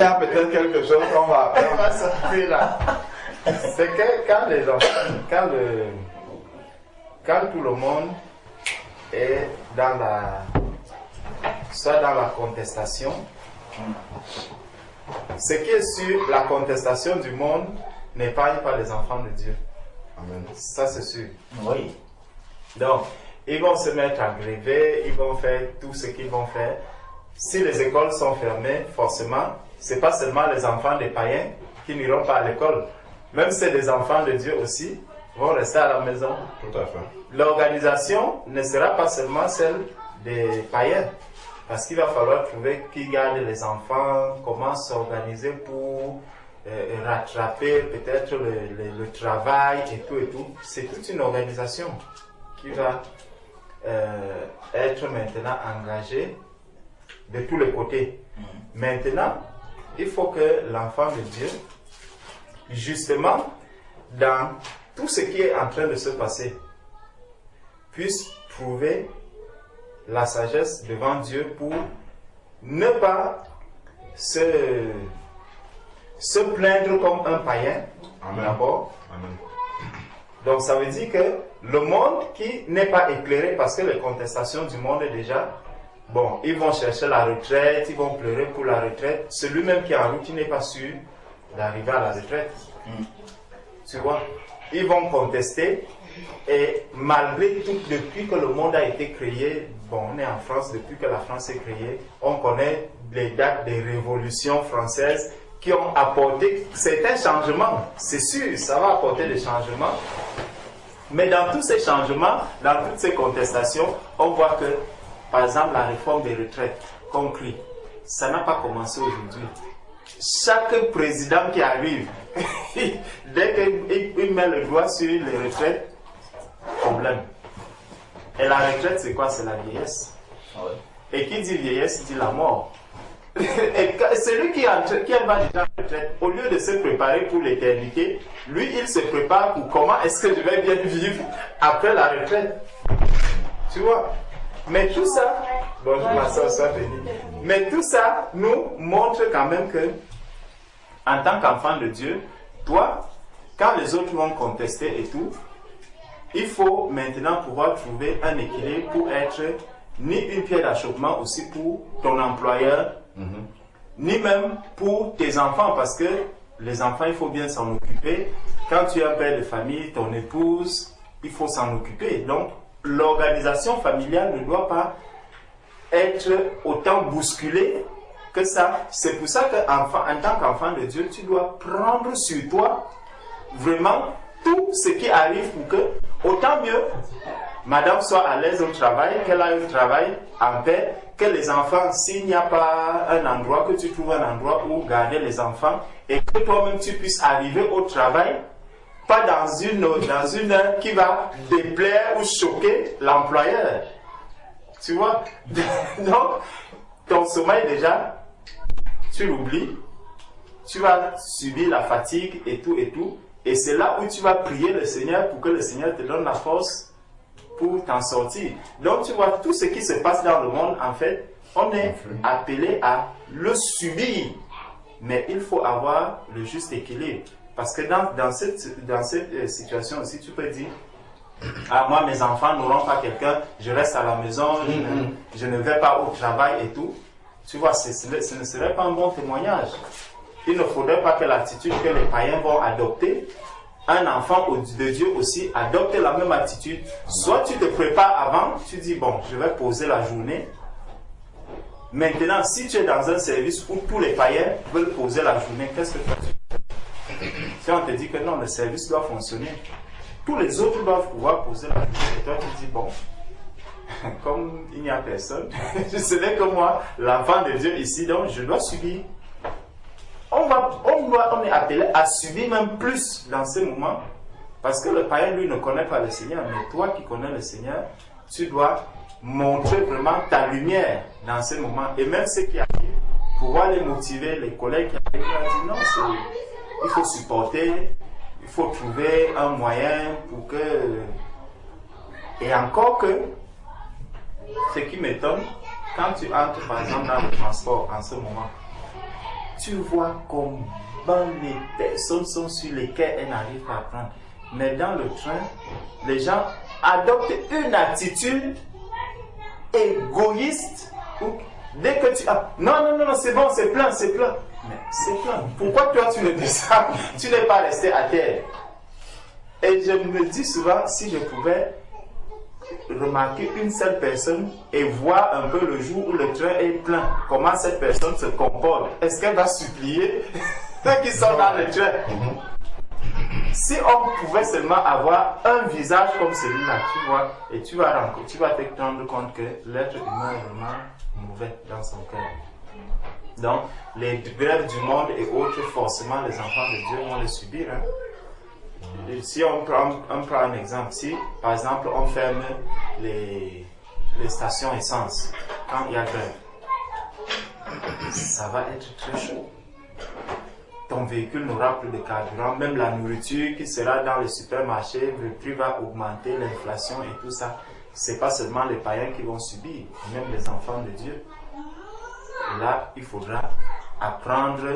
Il y a peut-être quelque chose qu'on va On va sortir là. C'est que quand les enfants, quand tout le monde est soit dans la contestation, ce qui est sûr, la contestation du monde n'épargne pas les enfants de Dieu. Amen. Ça c'est sûr. Oui. Donc, ils vont se mettre à gréver, ils vont faire tout ce qu'ils vont faire. Si les écoles sont fermées, forcément, ce n'est pas seulement les enfants des païens qui n'iront pas à l'école. Même si c'est des enfants de Dieu aussi, vont rester à la maison. Tout à fait. L'organisation ne sera pas seulement celle des païens. Parce qu'il va falloir trouver qui garde les enfants, comment s'organiser pour rattraper peut-être le travail et tout. C'est toute une organisation qui va être maintenant engagée de tous les côtés. Maintenant, il faut que l'enfant de Dieu, justement, dans tout ce qui est en train de se passer, puisse trouver la sagesse devant Dieu pour ne pas se plaindre comme un païen, d'abord. Donc ça veut dire que le monde qui n'est pas éclairé, parce que les contestations du monde est déjà, bon, ils vont chercher la retraite, ils vont pleurer pour la retraite. Celui-même qui est en route, qui n'est pas sûr d'arriver à la retraite. Tu vois, ils vont contester. Et malgré tout, depuis que le monde a été créé, bon, on est en France, depuis que la France est créée, on connaît les dates des révolutions françaises qui ont apporté certains changements. C'est sûr, ça va apporter des changements. Mais dans tous ces changements, dans toutes ces contestations, on voit que, par exemple, la réforme des retraites conclue, ça n'a pas commencé aujourd'hui. Chaque président qui arrive, dès qu'il met le doigt sur les retraites, problème. Et la retraite, c'est quoi? C'est la vieillesse. Et qui dit vieillesse, dit la mort. Et celui qui va déjà en retraite, au lieu de se préparer pour l'éternité, lui, il se prépare pour comment est-ce que je vais bien vivre après la retraite. Tu vois? Mais tout ça, bonjour ma soeur, sois bénie. Mais tout ça nous montre quand même que, en tant qu'enfant de Dieu, toi, quand les autres vont contester et tout, il faut maintenant pouvoir trouver un équilibre pour être ni une pierre d'achoppement aussi pour ton employeur, ni même pour tes enfants, parce que les enfants, il faut bien s'en occuper. Quand tu es un père de famille, ton épouse, il faut s'en occuper. Donc, l'organisation familiale ne doit pas être autant bousculée que ça. C'est pour ça qu'en tant qu'enfant de Dieu, tu dois prendre sur toi vraiment tout ce qui arrive pour que, autant mieux, madame soit à l'aise au travail, qu'elle ait un travail en paix, que les enfants, s'il n'y a pas un endroit, que tu trouves un endroit où garder les enfants et que toi-même tu puisses arriver au travail, pas dans une heure qui va déplaire ou choquer l'employeur. Tu vois? Donc, ton sommeil déjà, tu l'oublies, tu vas subir la fatigue et tout. Et c'est là où tu vas prier le Seigneur pour que le Seigneur te donne la force pour t'en sortir. Donc tu vois, tout ce qui se passe dans le monde, en fait, on est appelé à le subir. Mais il faut avoir le juste équilibre. Parce que dans cette situation aussi, tu peux dire, ah, moi mes enfants n'auront pas quelqu'un, je reste à la maison, je ne vais pas au travail et tout. Tu vois, ce ne serait pas un bon témoignage. Il ne faudrait pas que l'attitude que les païens vont adopter, un enfant de Dieu aussi adopte la même attitude. Soit tu te prépares avant, tu dis bon, je vais poser la journée. Maintenant, si tu es dans un service où tous les païens veulent poser la journée, qu'est-ce que tu fais? Si on te dit que non, le service doit fonctionner, tous les autres doivent pouvoir poser la journée. Et toi, tu dis bon, comme il n'y a personne, ce n'est que moi, l'enfant de Dieu ici, donc je dois subir. On est appelé à subir même plus dans ces moments, parce que le païen, lui, ne connaît pas le Seigneur. Mais toi qui connais le Seigneur, tu dois montrer vraiment ta lumière dans ces moments. Et même ceux qui arrivent, pouvoir les motiver, les collègues qui arrivent, ils disent non, il faut supporter, il faut trouver un moyen pour que... Et encore que, ce qui m'étonne, quand tu entres par exemple dans le transport en ce moment, tu vois comment les personnes sont sur lesquelles elles n'arrivent pas à prendre. Mais dans le train, les gens adoptent une attitude égoïste. Dès que tu... non, c'est bon, c'est plein. Mais c'est plein. Pourquoi toi tu ne descends, tu n'es pas resté à terre? Et je me dis souvent, si je pouvais remarquer une seule personne et voir un peu le jour où le train est plein, comment cette personne se comporte. Est-ce qu'elle va supplier ceux qui sont dans le train? Si on pouvait seulement avoir un visage comme celui-là, tu vois, et tu vas te rendre compte que l'être humain est vraiment mauvais dans son cœur. Donc, les grèves du monde et autres, forcément, les enfants de Dieu vont les subir. Hein. Et si on prend un exemple, si par exemple on ferme les stations essence quand il y a grève, ça va être très chaud. Ton véhicule n'aura plus de carburant, même la nourriture qui sera dans le supermarché, le prix va augmenter, l'inflation et tout ça. Ce n'est pas seulement les païens qui vont subir, même les enfants de Dieu. Et là, il faudra apprendre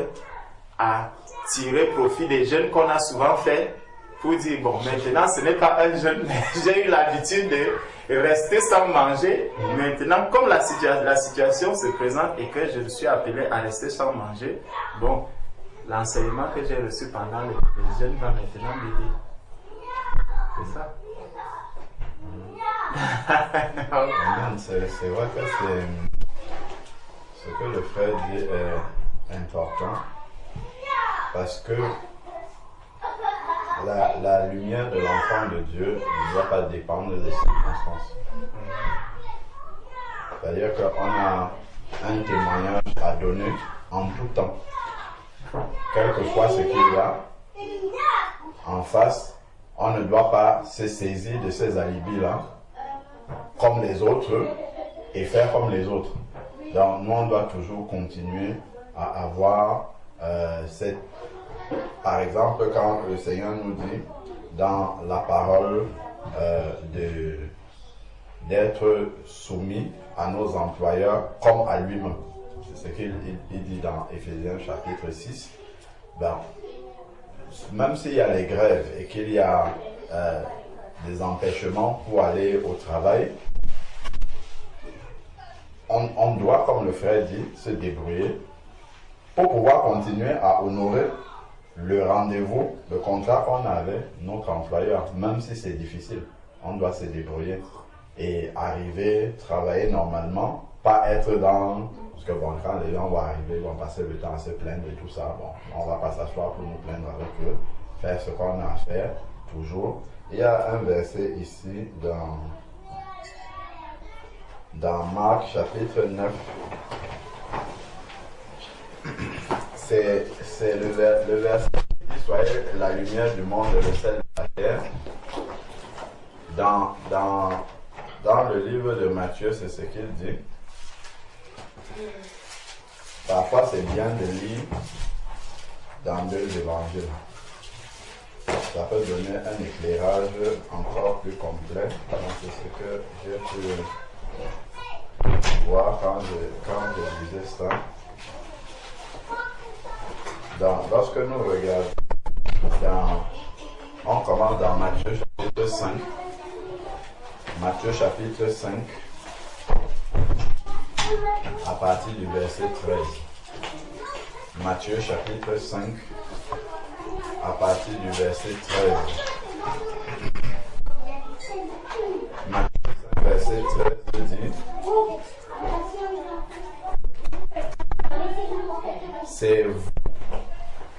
à tirer profit des jeûnes qu'on a souvent fait pour dire, bon, maintenant ce n'est pas un jeûne, mais j'ai eu l'habitude de rester sans manger. Maintenant, comme la situation se présente et que je suis appelé à rester sans manger, bon, l'enseignement que j'ai reçu pendant les jeûnes va maintenant m'aider. C'est ça. C'est vrai que ce que le frère dit est important parce que la lumière de l'enfant de Dieu ne doit pas dépendre des circonstances. C'est-à-dire qu'on a un témoignage à donner en tout temps. Quel que soit ce qu'il y a en face, on ne doit pas se saisir de ces alibis-là comme les autres et faire comme les autres. Donc nous, on doit toujours continuer à avoir cette... Par exemple, quand le Seigneur nous dit dans la parole d'être soumis à nos employeurs comme à lui-même. C'est ce qu'il dit dans Éphésiens chapitre 6. Ben, même s'il y a les grèves et qu'il y a des empêchements pour aller au travail, on doit, comme le frère dit, se débrouiller pour pouvoir continuer à honorer le rendez-vous, le contrat qu'on a avec notre employeur, même si c'est difficile. On doit se débrouiller et arriver, travailler normalement, pas être dans... Parce que bon, quand les gens vont arriver, vont passer le temps à se plaindre et tout ça, bon, on va pas s'asseoir pour nous plaindre avec eux, faire ce qu'on a à faire, toujours. Il y a un verset ici dans Marc chapitre 9. C'est le verset qui dit: soyez la lumière du monde et le sel de la terre. Dans le livre de Matthieu, c'est ce qu'il dit. Parfois, c'est bien de lire dans deux évangiles. Ça peut donner un éclairage encore plus complet. Donc, c'est ce que j'ai pu voir quand je lisais ça. Donc, lorsque nous regardons, on commence dans Matthieu chapitre 5. Matthieu chapitre 5, à partir du verset 13. Matthieu chapitre 5, à partir du verset 13. Matthieu 5, verset 13 dit: c'est vous.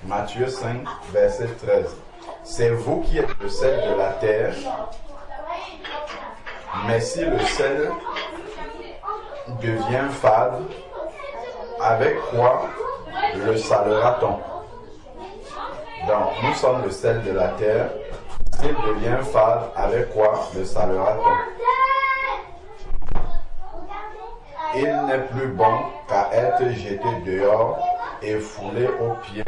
Matthieu 5, verset 13. C'est vous qui êtes le sel de la terre. Mais si le sel devient fade, avec quoi le salera-t-on? Donc, nous sommes le sel de la terre. S'il devient fade, avec quoi le salera-t-on? Il n'est plus bon qu'à être jeté dehors et foulé aux pieds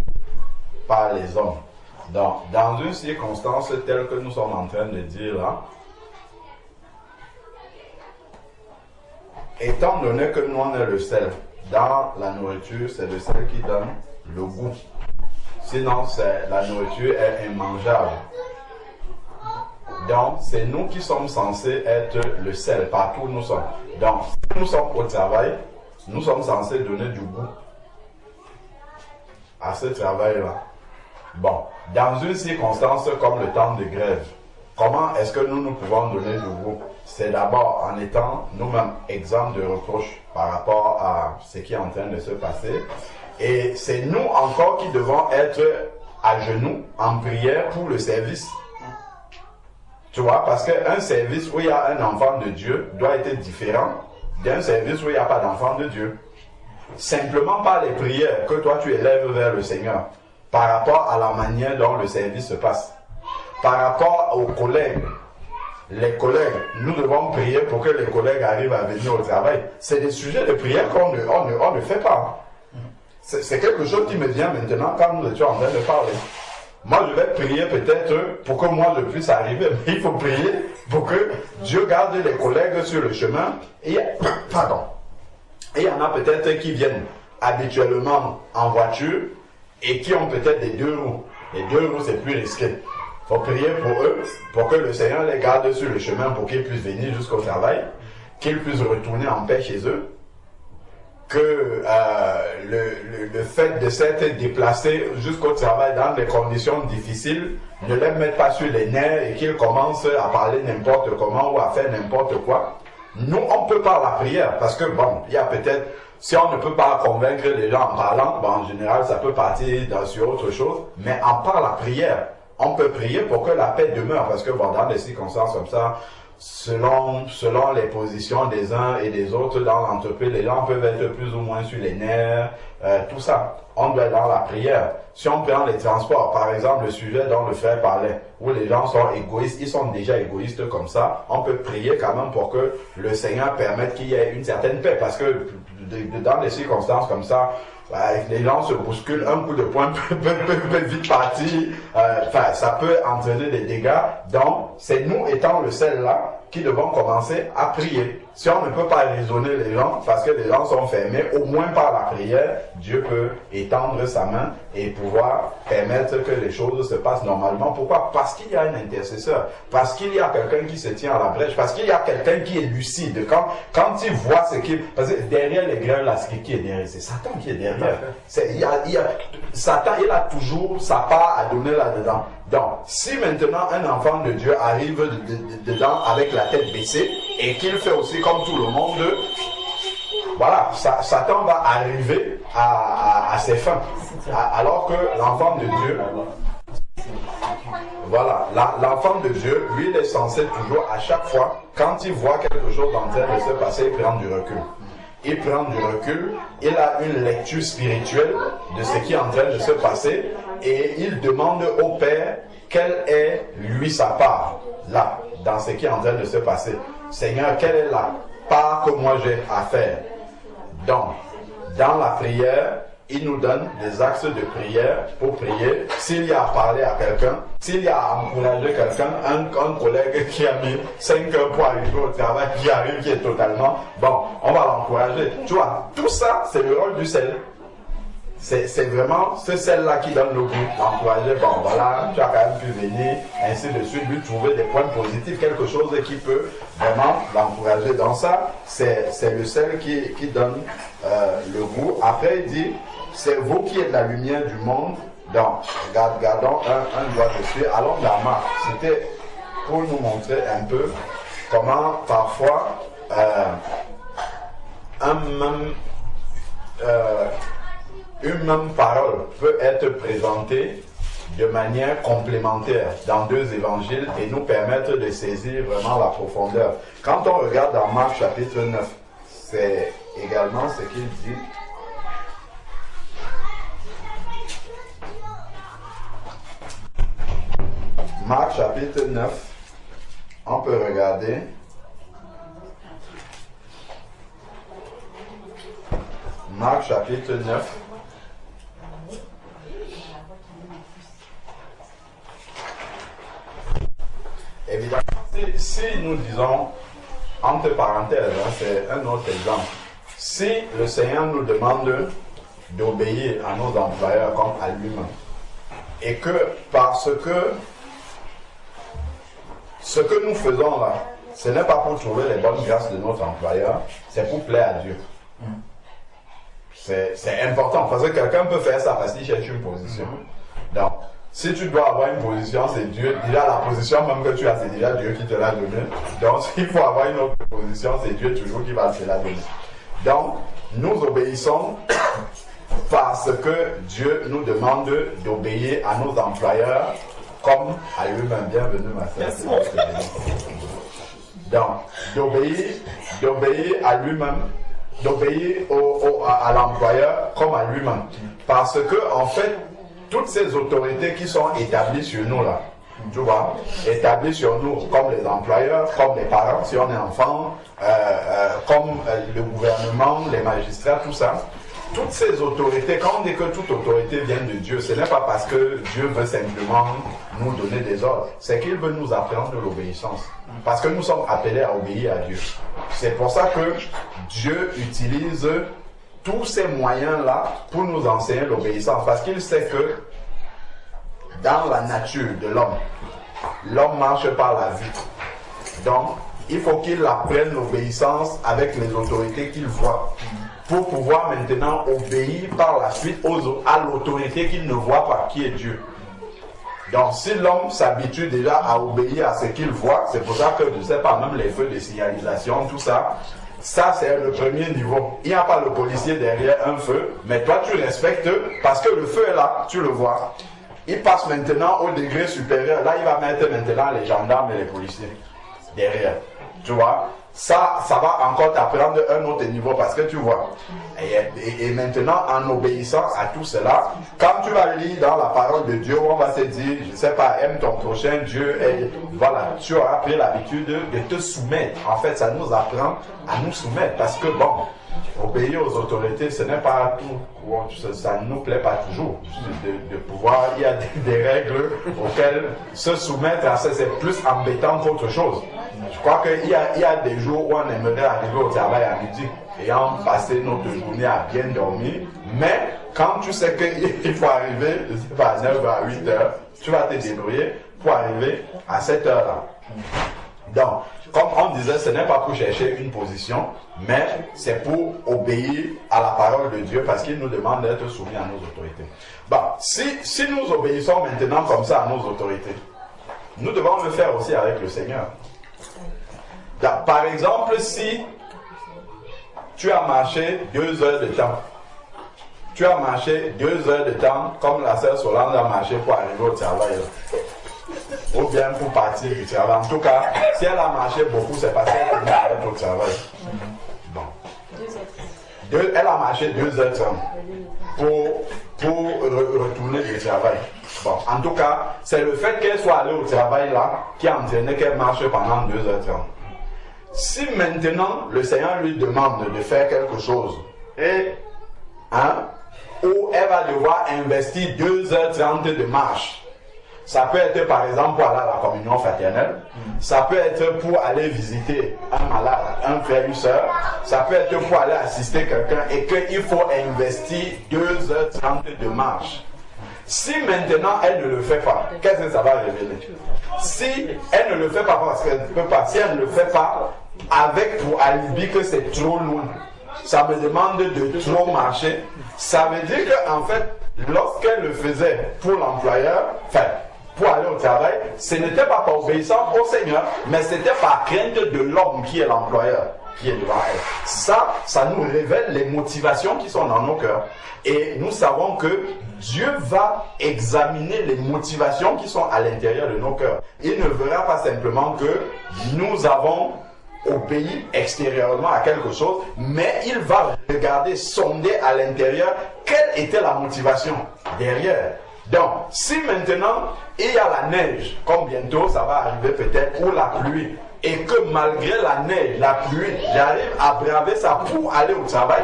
par les hommes. Donc, dans une circonstance telle que nous sommes en train de dire là, étant donné que nous on est le sel, dans la nourriture, c'est le sel qui donne le goût. Sinon, la nourriture est immangeable. Donc, c'est nous qui sommes censés être le sel partout où nous sommes. Donc, si nous sommes au travail, nous sommes censés donner du goût à ce travail-là. Bon, dans une circonstance comme le temps de grève, comment est-ce que nous pouvons donner du goût? C'est d'abord en étant nous-mêmes exempts de reproches par rapport à ce qui est en train de se passer. Et c'est nous encore qui devons être à genoux en prière pour le service. Tu vois, parce qu'un service où il y a un enfant de Dieu doit être différent d'un service où il n'y a pas d'enfant de Dieu. Simplement par les prières que toi tu élèves vers le Seigneur, par rapport à la manière dont le service se passe, par rapport aux collègues. Les collègues, nous devons prier pour que les collègues arrivent à venir au travail. C'est des sujets de prière qu'on ne fait pas. C'est quelque chose qui me vient maintenant quand nous étions en train de parler. Moi, je vais prier peut-être pour que moi je puisse arriver, mais il faut prier pour que Dieu garde les collègues sur le chemin. Et, pardon. Et il y en a peut-être qui viennent habituellement en voiture et qui ont peut-être des 2 roues. Les 2 roues, c'est plus risqué. Il faut prier pour eux, pour que le Seigneur les garde sur le chemin pour qu'ils puissent venir jusqu'au travail, qu'ils puissent retourner en paix chez eux. Que le fait de s'être déplacé jusqu'au travail dans des conditions difficiles ne les mette pas sur les nerfs et qu'ils commencent à parler n'importe comment ou à faire n'importe quoi. Nous, on peut par la prière, parce que bon, il y a peut-être, si on ne peut pas convaincre les gens en parlant, bon, en général, ça peut partir sur autre chose, mais en par la prière, on peut prier pour que la paix demeure, parce que bon, dans des circonstances comme ça, selon les positions des uns et des autres dans l'entreprise, les gens peuvent être plus ou moins sur les nerfs, tout ça. On doit être dans la prière. Si on prend les transports, par exemple, le sujet dont le frère parlait, où les gens sont égoïstes, ils sont déjà égoïstes comme ça, on peut prier quand même pour que le Seigneur permette qu'il y ait une certaine paix, parce que dans des circonstances comme ça, les gens se bousculent, un coup de poing peut vite partir, ça peut entraîner des dégâts. Donc, c'est nous étant le sel là qui devons commencer à prier. Si on ne peut pas raisonner les gens, parce que les gens sont fermés, au moins par la prière, Dieu peut étendre sa main et pouvoir permettre que les choses se passent normalement. Pourquoi? Parce qu'il y a un intercesseur, parce qu'il y a quelqu'un qui se tient à la brèche, parce qu'il y a quelqu'un qui est lucide. Quand il voit ce qui... Parce que derrière les grèves, là, qui est derrière? C'est Satan qui est derrière. Satan, il a toujours sa part à donner là-dedans. Donc, si maintenant un enfant de Dieu arrive dedans avec la tête baissée et qu'il fait aussi comme tout le monde, voilà, Satan va arriver à ses fins. Alors que l'enfant de Dieu, voilà, l'enfant de Dieu, lui, il est censé toujours, à chaque fois, quand il voit quelque chose en train de se passer, il prend du recul. Il prend du recul, il a une lecture spirituelle de ce qui est en train de se passer et il demande au Père quelle est lui sa part là, dans ce qui est en train de se passer. Seigneur, quelle est la part que moi j'ai à faire? Donc, dans la prière, il nous donne des axes de prière pour prier. S'il y a à parler à quelqu'un, s'il y a à encourager quelqu'un, un collègue qui a mis 5 heures pour arriver au travail, qui arrive, qui est totalement, bon, on va l'encourager. Tu vois, tout ça, c'est le rôle du sel. C'est vraiment ce sel-là qui donne le goût, l'encourager, bon voilà, tu as quand même pu venir, ainsi de suite, lui trouver des points positifs, quelque chose qui peut vraiment l'encourager. Dans ça, c'est le sel qui donne le goût. Après, il dit, c'est vous qui êtes la lumière du monde. Donc, gardons un doigt dessus. Allons dans Marc. C'était pour nous montrer un peu comment parfois une même parole peut être présentée de manière complémentaire dans 2 évangiles et nous permettre de saisir vraiment la profondeur. Quand on regarde dans Marc chapitre 9, c'est également ce qu'il dit. Marc chapitre 9, on peut regarder. Marc chapitre 9. Évidemment, si nous disons, entre parenthèses, c'est un autre exemple, si le Seigneur nous demande d'obéir à nos employeurs comme à lui-même. Et que parce que ce que nous faisons là, ce n'est pas pour trouver les bonnes grâces de notre employeur, c'est pour plaire à Dieu. C'est important parce que quelqu'un peut faire ça parce qu'il cherche une position. Donc, si tu dois avoir une position, c'est Dieu. Déjà, la position même que tu as, c'est déjà Dieu qui te l'a donnée. Donc, s'il faut avoir une autre position, c'est Dieu toujours qui va te la donner. Donc, nous obéissons parce que Dieu nous demande d'obéir à nos employeurs comme à lui-même. Bienvenue, ma sœur. Donc, d'obéir à lui-même, d'obéir à l'employeur comme à lui-même. Parce que, en fait, toutes ces autorités qui sont établies sur nous là, tu vois, établies sur nous comme les employeurs, comme les parents si on est enfant, comme le gouvernement, les magistrats, tout ça. Toutes ces autorités, quand on dit que toute autorité vient de Dieu, ce n'est pas parce que Dieu veut simplement nous donner des ordres, c'est qu'il veut nous apprendre l'obéissance. Parce que nous sommes appelés à obéir à Dieu. C'est pour ça que Dieu utilise tous ces moyens-là pour nous enseigner l'obéissance. Parce qu'il sait que dans la nature de l'homme marche par la vue. Donc, il faut qu'il apprenne l'obéissance avec les autorités qu'il voit. Pour pouvoir maintenant obéir par la suite à l'autorité qu'il ne voit pas, qui est Dieu. Donc si l'homme s'habitue déjà à obéir à ce qu'il voit, c'est pour ça que je ne sais pas, même les feux de signalisation, tout ça, ça c'est le premier niveau. Il n'y a pas le policier derrière un feu, mais toi tu respectes parce que le feu est là, tu le vois. Il passe maintenant au degré supérieur, là il va mettre maintenant les gendarmes et les policiers derrière, tu vois. Ça va encore t'apprendre un autre niveau parce que tu vois. Et maintenant, en obéissant à tout cela, quand tu vas lire dans la parole de Dieu, on va se dire, je ne sais pas, aime ton prochain, Dieu, et voilà, tu auras pris l'habitude de te soumettre. En fait, ça nous apprend à nous soumettre parce que bon, obéir aux autorités, ce n'est pas tout, ça ne nous plaît pas toujours de pouvoir, il y a des règles auxquelles se soumettre à ça, c'est plus embêtant qu'autre chose. Je crois qu'il y a des jours où on aimerait arriver au travail à midi et en passer notre journée à bien dormir, mais quand tu sais qu'il faut arriver, je sais pas, à 9h, à 8h, tu vas te débrouiller pour arriver à cette heure-là. Donc, comme on disait, ce n'est pas pour chercher une position, mais c'est pour obéir à la parole de Dieu parce qu'il nous demande d'être soumis à nos autorités. Bon, si nous obéissons maintenant comme ça à nos autorités, nous devons le faire aussi avec le Seigneur. Donc, par exemple, si tu as marché 2 heures de temps, tu as marché 2 heures de temps comme la sœur Solange a marché pour arriver au travail. Ou bien pour partir du travail. En tout cas, si elle a marché beaucoup, c'est parce qu'elle est arrivée au travail. Bon. Elle a marché 2h30 pour retourner du travail. Bon, en tout cas, c'est le fait qu'elle soit allée au travail là qui a entraîné qu'elle marche pendant 2h30. Si maintenant le Seigneur lui demande de faire quelque chose où elle va devoir investir 2h30 de marche, ça peut être par exemple pour aller à la communion fraternelle, ça peut être pour aller visiter un malade, un frère, une soeur, ça peut être pour aller assister quelqu'un et qu'il faut investir 2h30 de marche. Si maintenant elle ne le fait pas, qu'est-ce que ça va révéler? Si elle ne le fait pas parce qu'elle ne peut pas, si elle ne le fait pas avec pour alibi que c'est trop loin, ça me demande de trop marcher, ça veut dire qu'en fait, lorsqu'elle le faisait pour l'employeur, enfin, pour aller au travail, ce n'était pas par obéissance au Seigneur, mais c'était par crainte de l'homme qui est l'employeur, qui est devant elle. Ça nous révèle les motivations qui sont dans nos cœurs. Et nous savons que Dieu va examiner les motivations qui sont à l'intérieur de nos cœurs. Il ne verra pas simplement que nous avons obéi extérieurement à quelque chose, mais il va regarder, sonder à l'intérieur quelle était la motivation derrière. Donc, si maintenant il y a la neige, comme bientôt ça va arriver peut-être, ou la pluie, et que malgré la neige, la pluie, j'arrive à braver ça pour aller au travail,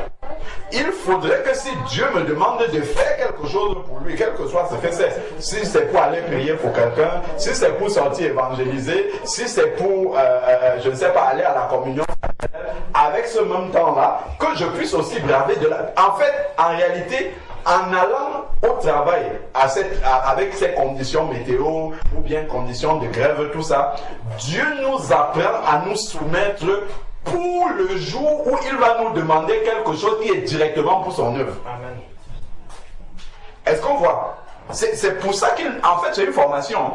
il faudrait que si Dieu me demande de faire quelque chose pour lui, quel que soit ce que c'est, si c'est pour aller prier pour quelqu'un, si c'est pour sortir évangéliser, si c'est pour, je ne sais pas, aller à la communion, avec ce même temps-là, que je puisse aussi braver de la... En fait, en réalité, en allant au travail avec ces conditions météo ou bien conditions de grève, tout ça, Dieu nous apprend à nous soumettre pour le jour où il va nous demander quelque chose qui est directement pour son œuvre. Amen. Est-ce qu'on voit? C'est pour ça qu'en fait c'est une formation.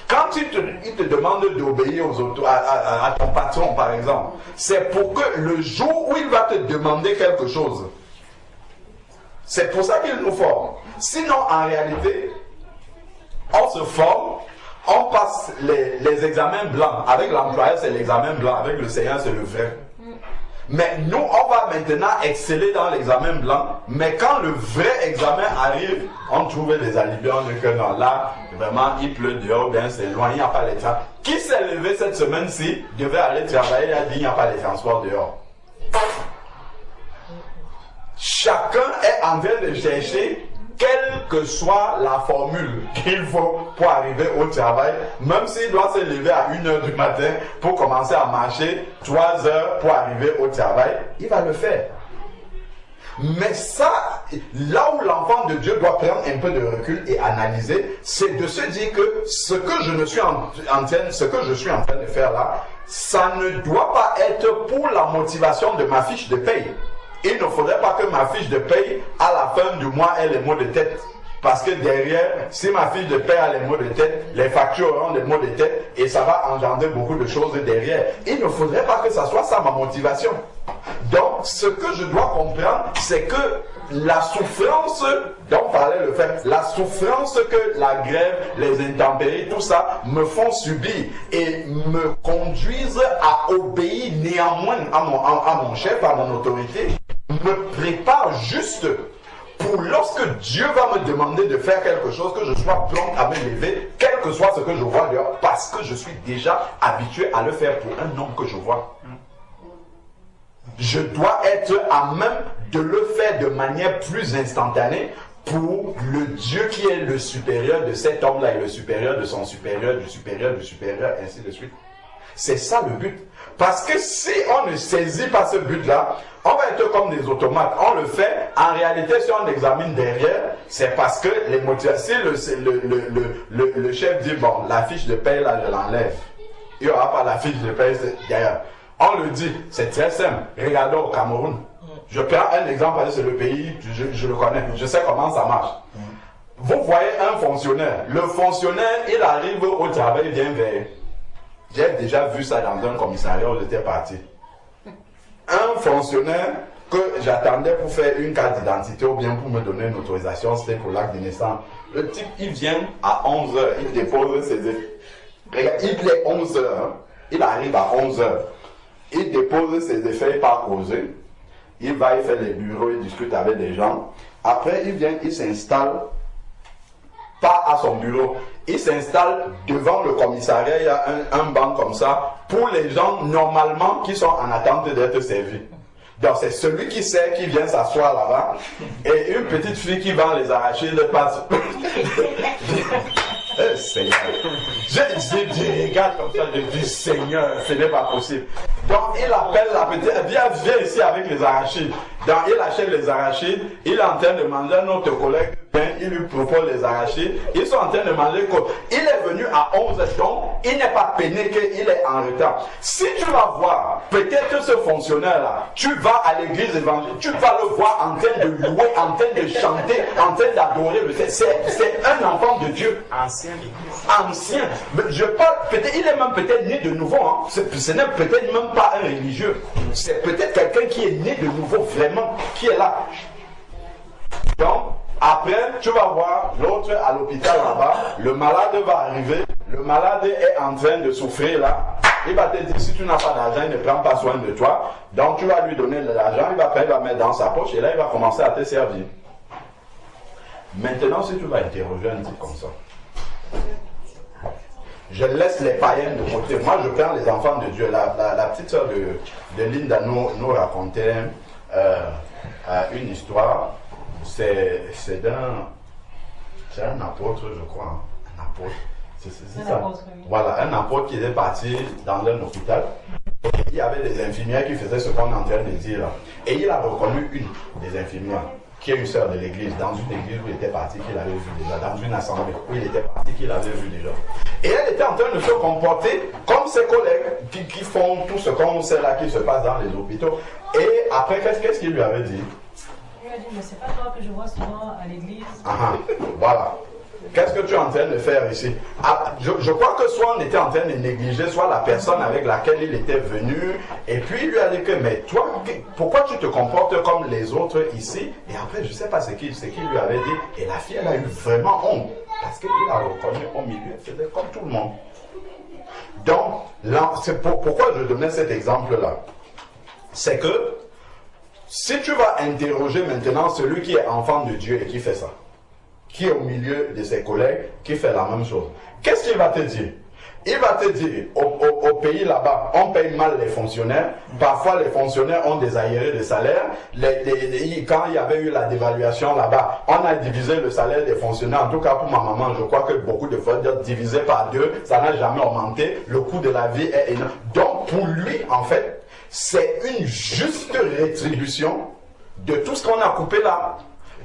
Quand il te demande d'obéir à ton patron par exemple, c'est pour que le jour où il va te demander quelque chose, c'est pour ça qu'il nous forme. Sinon en réalité, on se forme, on passe les examens blancs. Avec l'employeur c'est l'examen blanc, avec le Seigneur c'est le vrai. Mais nous, on va maintenant exceller dans l'examen blanc. Mais quand le vrai examen arrive, on trouve des alibis. On dit que non, là, vraiment, il pleut dehors, bien c'est loin, il n'y a pas les transports. Qui s'est levé cette semaine-ci, devait aller travailler, il a dit il n'y a pas les transports dehors. Chacun est en train de chercher quelle que soit la formule qu'il faut pour arriver au travail, même s'il doit se lever à 1h du matin pour commencer à marcher 3 heures pour arriver au travail, il va le faire. Mais ça, là où l'enfant de Dieu doit prendre un peu de recul et analyser, c'est de se dire que ce que je suis en train de faire là, ça ne doit pas être pour la motivation de ma fiche de paye. Il ne faudrait pas que ma fiche de paye, à la fin du mois, ait les mots de tête. Parce que derrière, si ma fiche de paie a les mots de tête, les factures auront des mots de tête et ça va engendrer beaucoup de choses derrière. Il ne faudrait pas que ça soit ça ma motivation. Donc, ce que je dois comprendre, c'est que la souffrance dont parlait le fait, la souffrance que la grève, les intempéries, tout ça me font subir et me conduisent à obéir néanmoins à mon chef, à mon autorité, me prépare juste pour lorsque Dieu va me demander de faire quelque chose, que je sois prompt à me lever, quel que soit ce que je vois dehors, parce que je suis déjà habitué à le faire pour un homme que je vois. Je dois être à même de le faire de manière plus instantanée pour le Dieu qui est le supérieur de cet homme-là et le supérieur de son supérieur, du supérieur, ainsi de suite. C'est ça le but. Parce que si on ne saisit pas ce but-là, on va être comme des automates. On le fait. En réalité, si on examine derrière, c'est parce que les motivations, si le chef dit, bon, la fiche de paie, là, je l'enlève. Il n'y aura pas la fiche de paie derrière. On le dit, c'est très simple. Regardons au Cameroun. Je prends un exemple, c'est le pays, je le connais, je sais comment ça marche. Vous voyez un fonctionnaire. Le fonctionnaire, il arrive au travail, il vient vers. J'ai déjà vu ça dans un commissariat où j'étais parti. Un fonctionnaire que j'attendais pour faire une carte d'identité ou bien pour me donner une autorisation, c'était pour l'acte de naissance. Le type, il vient à 11h, il dépose ses effets. Regarde, il est 11h, il arrive à 11h. Il dépose ses effets, il part causer. Il va, il fait les bureaux, il discute avec des gens. Après, il vient, il s'installe, pas à son bureau. Il s'installe devant le commissariat, il y a un banc comme ça, pour les gens normalement qui sont en attente d'être servis. Donc c'est celui qui sait, qui vient s'asseoir là-bas, et une petite fille qui va les arracher, le passe. Seigneur. Je dis, regarde comme ça, je dis, Seigneur, ce n'est pas possible. Donc il appelle la petite, viens ici avec les arachides. Donc il achète les arachides, il est en train de manger un autre collègue, il lui propose les arachides, ils sont en train de manger. Il est venu à 11h, donc il n'est pas peiné qu'il est en retard. Si tu vas voir, peut-être ce fonctionnaire-là, tu vas à l'église évangélique, tu vas le voir en train de louer, en train de chanter, en train d'adorer le Seigneur. C'est un enfant de Dieu. Ancien. Je parle, peut-être, il est même peut-être né de nouveau. Hein. Ce n'est peut-être même pas un religieux. C'est peut-être quelqu'un qui est né de nouveau, vraiment, qui est là. Donc, après, tu vas voir l'autre à l'hôpital là-bas, le malade va arriver, le malade est en train de souffrir là. Il va te dire, si tu n'as pas d'argent, il ne prend pas soin de toi. Donc, tu vas lui donner de l'argent, il va mettre dans sa poche et là, il va commencer à te servir. Maintenant, si tu vas interroger un type comme ça, je laisse les païens de côté. Moi, je prends les enfants de Dieu. La petite soeur de Linda nous racontait une histoire. C'est un apôtre, je crois. Un apôtre. C'est ça. Voilà, un apôtre qui est parti dans un hôpital. Et il y avait des infirmières qui faisaient ce qu'on est en train de dire là. Et il a reconnu une des infirmières qui est une sœur de l'église, dans une église où il était parti, qu'il avait vu déjà, dans une assemblée où il était parti, qu'il avait vu déjà. Et elle était en train de se comporter comme ses collègues qui font tout ce qu'on sait là, qui se passe dans les hôpitaux. Et après, qu'est-ce qu'il lui avait dit? Il a dit, mais c'est pas toi que je vois souvent à l'église. Voilà. Qu'est-ce que tu es en train de faire ici? Je crois que soit on était en train de négliger, soit la personne avec laquelle il était venu, et puis il lui a dit que, mais toi, pourquoi tu te comportes comme les autres ici? Et après, je ne sais pas ce qu'il lui avait dit, et la fille, elle a eu vraiment honte, parce qu'il a reconnu au milieu, c'était comme tout le monde. Donc, là, c'est pourquoi je donnais cet exemple-là. C'est que, si tu vas interroger maintenant celui qui est enfant de Dieu et qui fait ça, qui est au milieu de ses collègues, qui fait la même chose. Qu'est-ce qu'il va te dire? Il va te dire, au pays là-bas, on paye mal les fonctionnaires. Parfois, les fonctionnaires ont des arriérés de salaire. Quand il y avait eu la dévaluation là-bas, on a divisé le salaire des fonctionnaires. En tout cas, pour ma maman, je crois que beaucoup de fois, divisé par 2, ça n'a jamais augmenté. Le coût de la vie est énorme. Donc, pour lui, en fait, c'est une juste rétribution de tout ce qu'on a coupé là.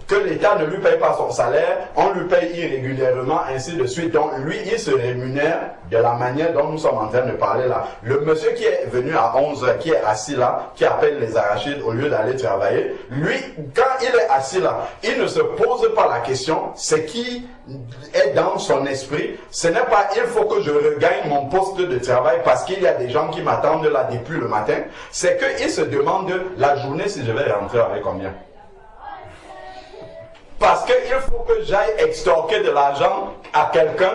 Que l'État ne lui paye pas son salaire, on lui paye irrégulièrement, ainsi de suite. Donc lui, il se rémunère de la manière dont nous sommes en train de parler là. Le monsieur qui est venu à 11h, qui est assis là, qui appelle les arachides au lieu d'aller travailler, lui, quand il est assis là, il ne se pose pas la question, ce qui est dans son esprit, ce n'est pas il faut que je regagne mon poste de travail parce qu'il y a des gens qui m'attendent là depuis le matin, c'est qu'il se demande la journée si je vais rentrer avec combien. Parce qu'il faut que j'aille extorquer de l'argent à quelqu'un.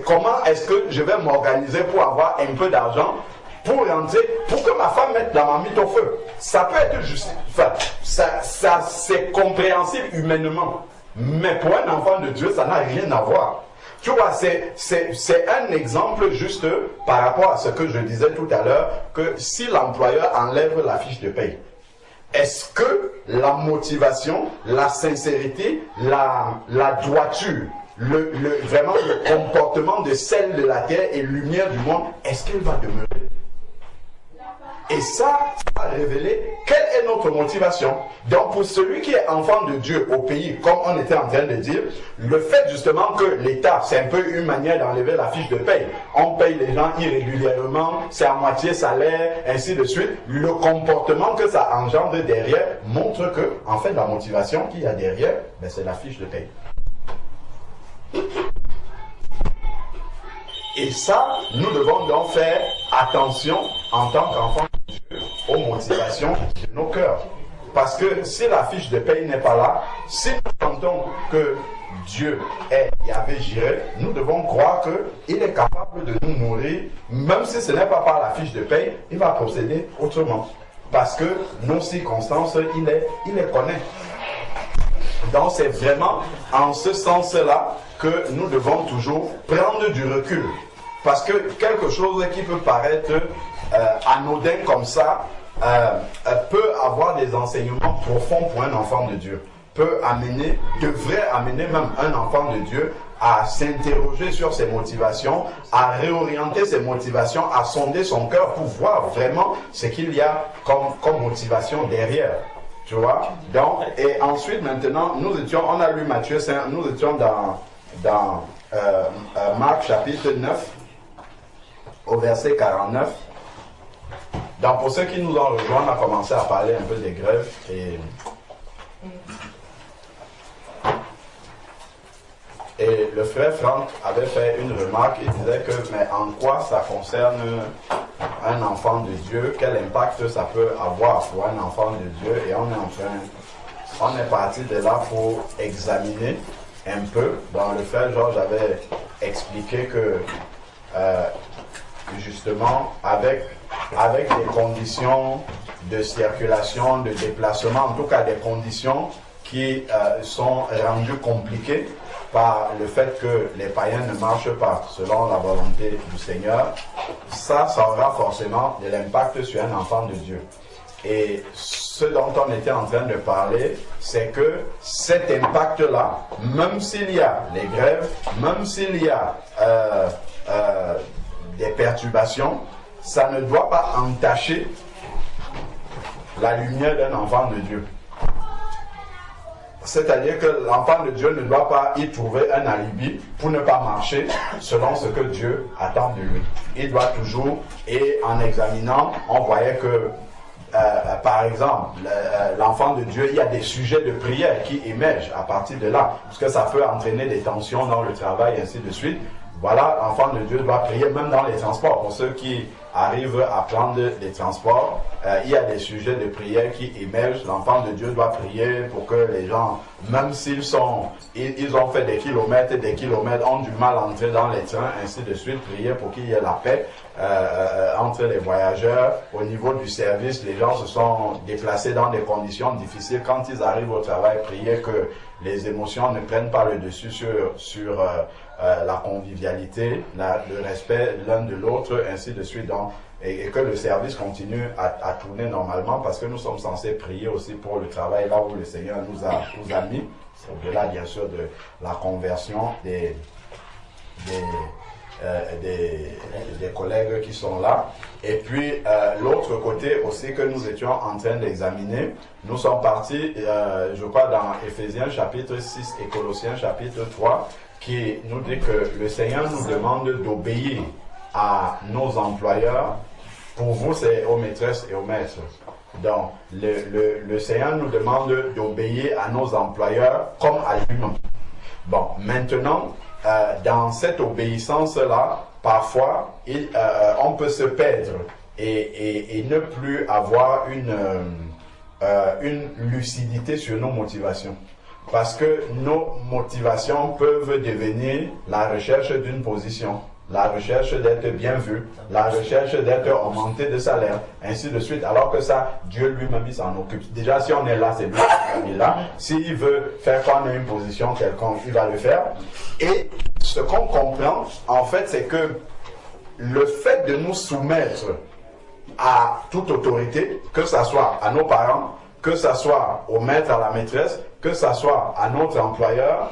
Comment est-ce que je vais m'organiser pour avoir un peu d'argent pour rentrer, pour que ma femme mette la marmite au feu? Ça peut être juste. Enfin, ça c'est compréhensible humainement. Mais pour un enfant de Dieu, ça n'a rien à voir. Tu vois, c'est un exemple juste par rapport à ce que je disais tout à l'heure, que si l'employeur enlève la fiche de paye, est-ce que la motivation, la sincérité, la droiture, vraiment le comportement de celle de la terre et lumière du monde, est-ce qu'elle va demeurer? Et ça va révéler quelle est notre motivation. Donc pour celui qui est enfant de Dieu au pays, comme on était en train de dire, le fait justement que l'État, c'est un peu une manière d'enlever la fiche de paye. On paye les gens irrégulièrement, c'est à moitié salaire, ainsi de suite. Le comportement que ça engendre derrière montre que, en fait, la motivation qu'il y a derrière, ben, c'est la fiche de paye. Et ça, nous devons donc faire attention en tant qu'enfants de Dieu aux motivations de nos cœurs. Parce que si la fiche de paye n'est pas là, si nous sentons que Dieu est Yahvé Jireh, nous devons croire qu'il est capable de nous nourrir, même si ce n'est pas par la fiche de paye, il va procéder autrement. Parce que nos circonstances, il les connaît. Donc c'est vraiment en ce sens-là que nous devons toujours prendre du recul. Parce que quelque chose qui peut paraître anodin comme ça peut avoir des enseignements profonds pour un enfant de Dieu. Devrait amener même un enfant de Dieu à s'interroger sur ses motivations, à réorienter ses motivations, à sonder son cœur pour voir vraiment ce qu'il y a comme motivation derrière. Tu vois? Donc, et ensuite, maintenant, on a lu Matthieu 5, nous étions dans Marc chapitre 9, au verset 49. Donc, pour ceux qui nous ont rejoints, on a commencé à parler un peu des grèves et le frère Franck avait fait une remarque, il disait que, mais en quoi ça concerne un enfant de Dieu, quel impact ça peut avoir pour un enfant de Dieu, et on est parti de là pour examiner un peu. Dans le frère Georges avait expliqué que justement avec des conditions de circulation, de déplacement, en tout cas des conditions qui sont rendues compliquées par le fait que les païens ne marchent pas selon la volonté du Seigneur, ça aura forcément de l'impact sur un enfant de Dieu. Et ce dont on était en train de parler, c'est que cet impact-là, même s'il y a les grèves, même s'il y a des perturbations, ça ne doit pas entacher la lumière d'un enfant de Dieu. C'est-à-dire que l'enfant de Dieu ne doit pas y trouver un alibi pour ne pas marcher selon ce que Dieu attend de lui. Il doit toujours, et en examinant, on voyait que, par exemple, l'enfant de Dieu, il y a des sujets de prière qui émergent à partir de là, parce que ça peut entraîner des tensions dans le travail, et ainsi de suite. Voilà, l'enfant de Dieu doit prier même dans les transports. Pour ceux qui arrivent à prendre des transports, il y a des sujets de prière qui émergent. L'enfant de Dieu doit prier pour que les gens, même s'ils ils ont fait des kilomètres, ont du mal à entrer dans les trains, ainsi de suite, prier pour qu'il y ait la paix entre les voyageurs. Au niveau du service, les gens se sont déplacés dans des conditions difficiles. Quand ils arrivent au travail, prier que les émotions ne prennent pas le dessus sur la convivialité, le respect l'un de l'autre, ainsi de suite. Donc, et que le service continue à tourner normalement, parce que nous sommes censés prier aussi pour le travail là où le Seigneur nous a mis. C'est au-delà bien sûr de la conversion des collègues qui sont là. Et puis l'autre côté aussi que nous étions en train d'examiner, nous sommes partis, je crois, dans Éphésiens chapitre 6 et Colossiens chapitre 3, qui nous dit que le Seigneur nous demande d'obéir à nos employeurs. Pour vous, c'est aux maîtresses et aux maîtres. Donc, le Seigneur nous demande d'obéir à nos employeurs comme à lui-même. Bon, maintenant, dans cette obéissance-là, parfois, on peut se perdre et ne plus avoir une lucidité sur nos motivations. Parce que nos motivations peuvent devenir la recherche d'une position, la recherche d'être bien vu, la recherche d'être augmenté de salaire, ainsi de suite, alors que ça, Dieu lui-même, il s'en occupe. Déjà, si on est là, c'est lui qui est là. S'il veut faire prendre une position quelconque, il va le faire. Et ce qu'on comprend, en fait, c'est que le fait de nous soumettre à toute autorité, que ce soit à nos parents, que ce soit au maître, à la maîtresse, que ce soit à notre employeur,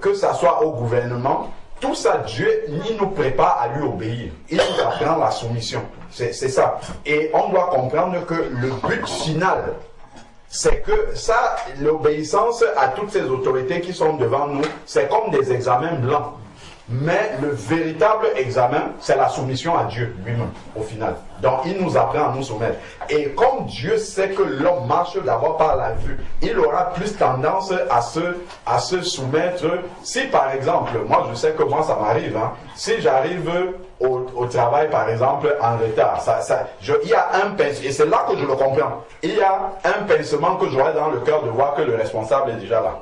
que ce soit au gouvernement, tout ça, Dieu, il nous prépare à lui obéir. Il nous apprend la soumission. C'est ça. Et on doit comprendre que le but final, c'est que ça, l'obéissance à toutes ces autorités qui sont devant nous, c'est comme des examens blancs. Mais le véritable examen, c'est la soumission à Dieu lui-même, au final. Donc, il nous apprend à nous soumettre. Et comme Dieu sait que l'homme marche d'abord par la vue, il aura plus tendance à se soumettre. Si, par exemple, moi, je sais que moi, ça m'arrive, hein, si j'arrive au travail, par exemple, en retard, il y a un pincement, et c'est là que je le comprends, il y a un pincement que j'aurai dans le cœur de voir que le responsable est déjà là.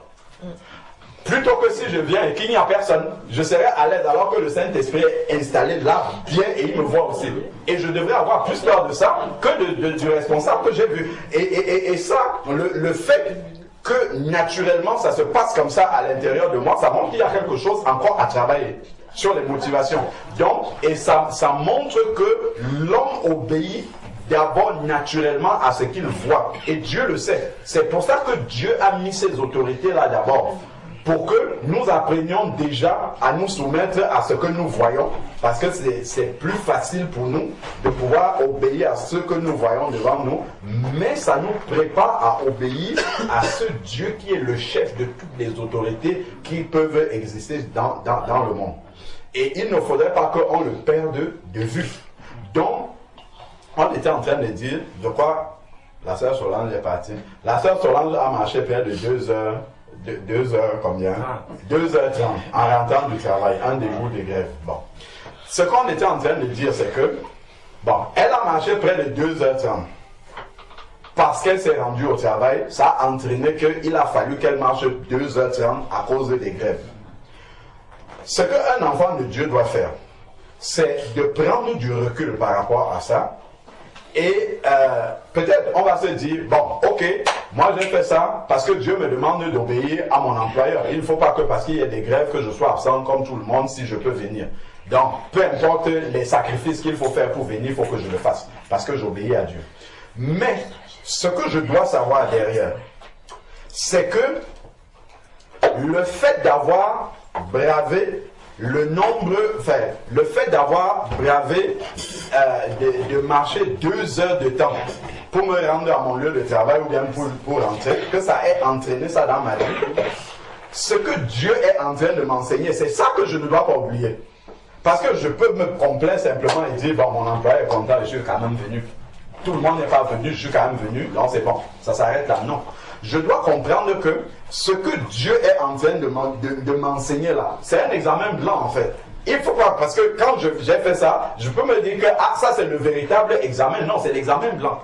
Plutôt que si je viens et qu'il n'y a personne, je serai à l'aise alors que le Saint-Esprit est installé là, bien, et il me voit aussi. Et je devrais avoir plus peur de ça que du responsable que j'ai vu. Et ça, le fait que naturellement ça se passe comme ça à l'intérieur de moi, ça montre qu'il y a quelque chose encore à travailler sur les motivations. Donc, et ça montre que l'homme obéit d'abord naturellement à ce qu'il voit. Et Dieu le sait. C'est pour ça que Dieu a mis ces autorités là d'abord. Pour que nous apprenions déjà à nous soumettre à ce que nous voyons, parce que c'est plus facile pour nous de pouvoir obéir à ce que nous voyons devant nous, mais ça nous prépare à obéir à ce Dieu qui est le chef de toutes les autorités qui peuvent exister dans le monde. Et il ne faudrait pas qu'on le perde de vue. Donc, on était en train de dire de quoi la sœur Solange est partie. La sœur Solange a marché près de 2 heures. 2 heures combien? 2h30 en rentrant du travail, un des jours de grève. Bon. Ce qu'on était en train de dire, c'est que, bon, elle a marché près de 2h30. Parce qu'elle s'est rendue au travail, ça a entraîné qu'il a fallu qu'elle marche 2h30 à cause des grèves. Ce qu'un enfant de Dieu doit faire, c'est de prendre du recul par rapport à ça. Et peut-être on va se dire, bon, ok, moi j'ai fait ça parce que Dieu me demande d'obéir à mon employeur. Il ne faut pas que parce qu'il y a des grèves que je sois absent comme tout le monde si je peux venir. Donc, peu importe les sacrifices qu'il faut faire pour venir, il faut que je le fasse parce que j'obéis à Dieu. Mais ce que je dois savoir derrière, c'est que le fait d'avoir bravé le nombre, enfin, le fait d'avoir bravé, de marcher 2 heures de temps pour me rendre à mon lieu de travail ou bien pour rentrer, que ça ait entraîné ça dans ma vie. Ce que Dieu est en train de m'enseigner, c'est ça que je ne dois pas oublier. Parce que je peux me complaire simplement et dire, bon, mon employé est content, je suis quand même venu. Tout le monde n'est pas venu, je suis quand même venu. Non, c'est bon, ça s'arrête là. Non. Je dois comprendre que ce que Dieu est en train de m'enseigner là, c'est un examen blanc en fait. Il faut pas, parce que quand j'ai fait ça, je peux me dire que ah, ça c'est le véritable examen. Non, c'est l'examen blanc.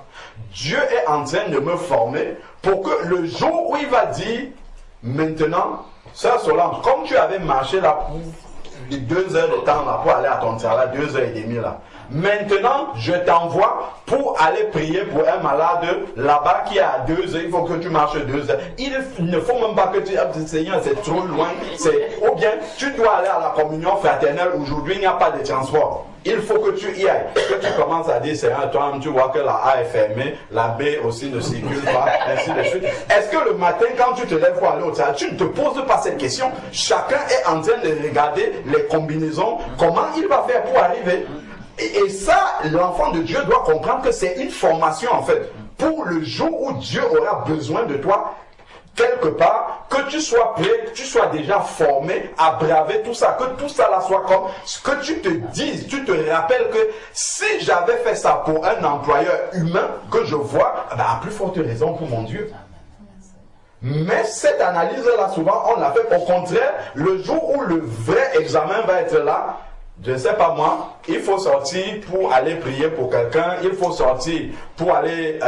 Dieu est en train de me former pour que le jour où il va dire, maintenant, Sœur Solange, comme tu avais marché là pour 2 heures de temps là pour aller à ton travail, 2 heures et demie là. Maintenant, je t'envoie pour aller prier pour un malade là-bas qui est à 2 heures. Il faut que tu marches 2 heures. Il ne faut même pas que tu dises, Seigneur, c'est trop loin. Ou bien, tu dois aller à la communion fraternelle. Aujourd'hui, il n'y a pas de transport. Il faut que tu y ailles. Que tu commences à dire, Seigneur, toi-même, tu vois que la A est fermée, la B aussi ne circule pas, ainsi de suite. Est-ce que le matin, quand tu te lèves pour aller au travail, tu ne te poses pas cette question? Chacun est en train de regarder les combinaisons, comment il va faire pour arriver. Et ça, l'enfant de Dieu doit comprendre que c'est une formation en fait. Pour le jour où Dieu aura besoin de toi, quelque part, que tu sois prêt, que tu sois déjà formé à braver tout ça, que tout ça là soit comme ce que tu te dises, tu te rappelles que si j'avais fait ça pour un employeur humain que je vois, ben, à plus forte raison pour mon Dieu. Mais cette analyse-là, souvent, on l'a fait. Au contraire, le jour où le vrai examen va être là, je ne sais pas moi, il faut sortir pour aller prier pour quelqu'un, il faut sortir pour aller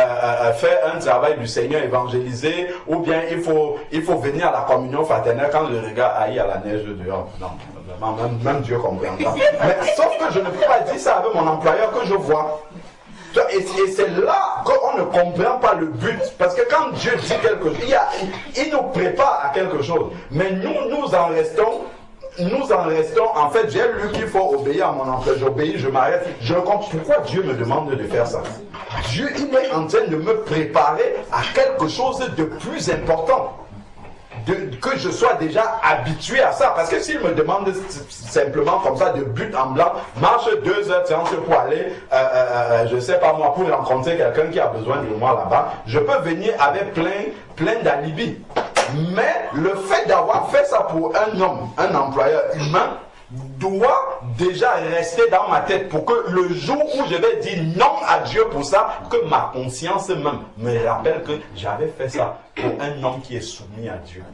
faire un travail du Seigneur, évangéliser, ou bien il faut venir à la communion fraternelle quand je regarde, aïe, à la neige dehors. Non, même Dieu comprend ça. Mais sauf que je ne peux pas dire ça avec mon employeur que je vois. Et c'est là qu'on ne comprend pas le but. Parce que quand Dieu dit quelque chose, il nous prépare à quelque chose. Mais nous en restons, en fait, j'ai lu qu'il faut obéir à mon employeur. J'obéis, je m'arrête. Je comprends pourquoi Dieu me demande de faire ça. Dieu, il est en train de me préparer à quelque chose de plus important. Que je sois déjà habitué à ça. Parce que s'il me demande simplement comme ça, de but en blanc, marche 2h30 pour aller, je sais pas moi, pour rencontrer quelqu'un qui a besoin de moi là-bas, je peux venir avec plein d'alibis. Mais le fait d'avoir fait ça pour un homme, un employeur humain, doit déjà rester dans ma tête pour que le jour où je vais dire non à Dieu pour ça, que ma conscience même me rappelle que j'avais fait ça pour un homme qui est soumis à Dieu.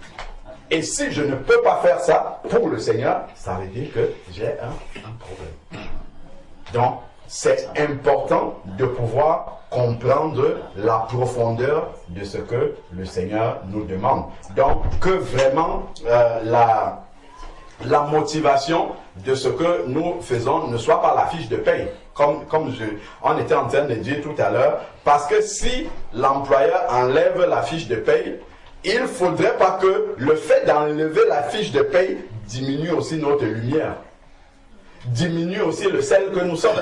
Et si je ne peux pas faire ça pour le Seigneur, ça veut dire que j'ai un problème. Donc, c'est important de pouvoir comprendre la profondeur de ce que le Seigneur nous demande. Donc, que vraiment la motivation de ce que nous faisons ne soit pas la fiche de paye, comme on était en train de dire tout à l'heure, parce que si l'employeur enlève la fiche de paye, il ne faudrait pas que le fait d'enlever la fiche de paye diminue aussi notre lumière, diminue aussi le sel que nous sommes.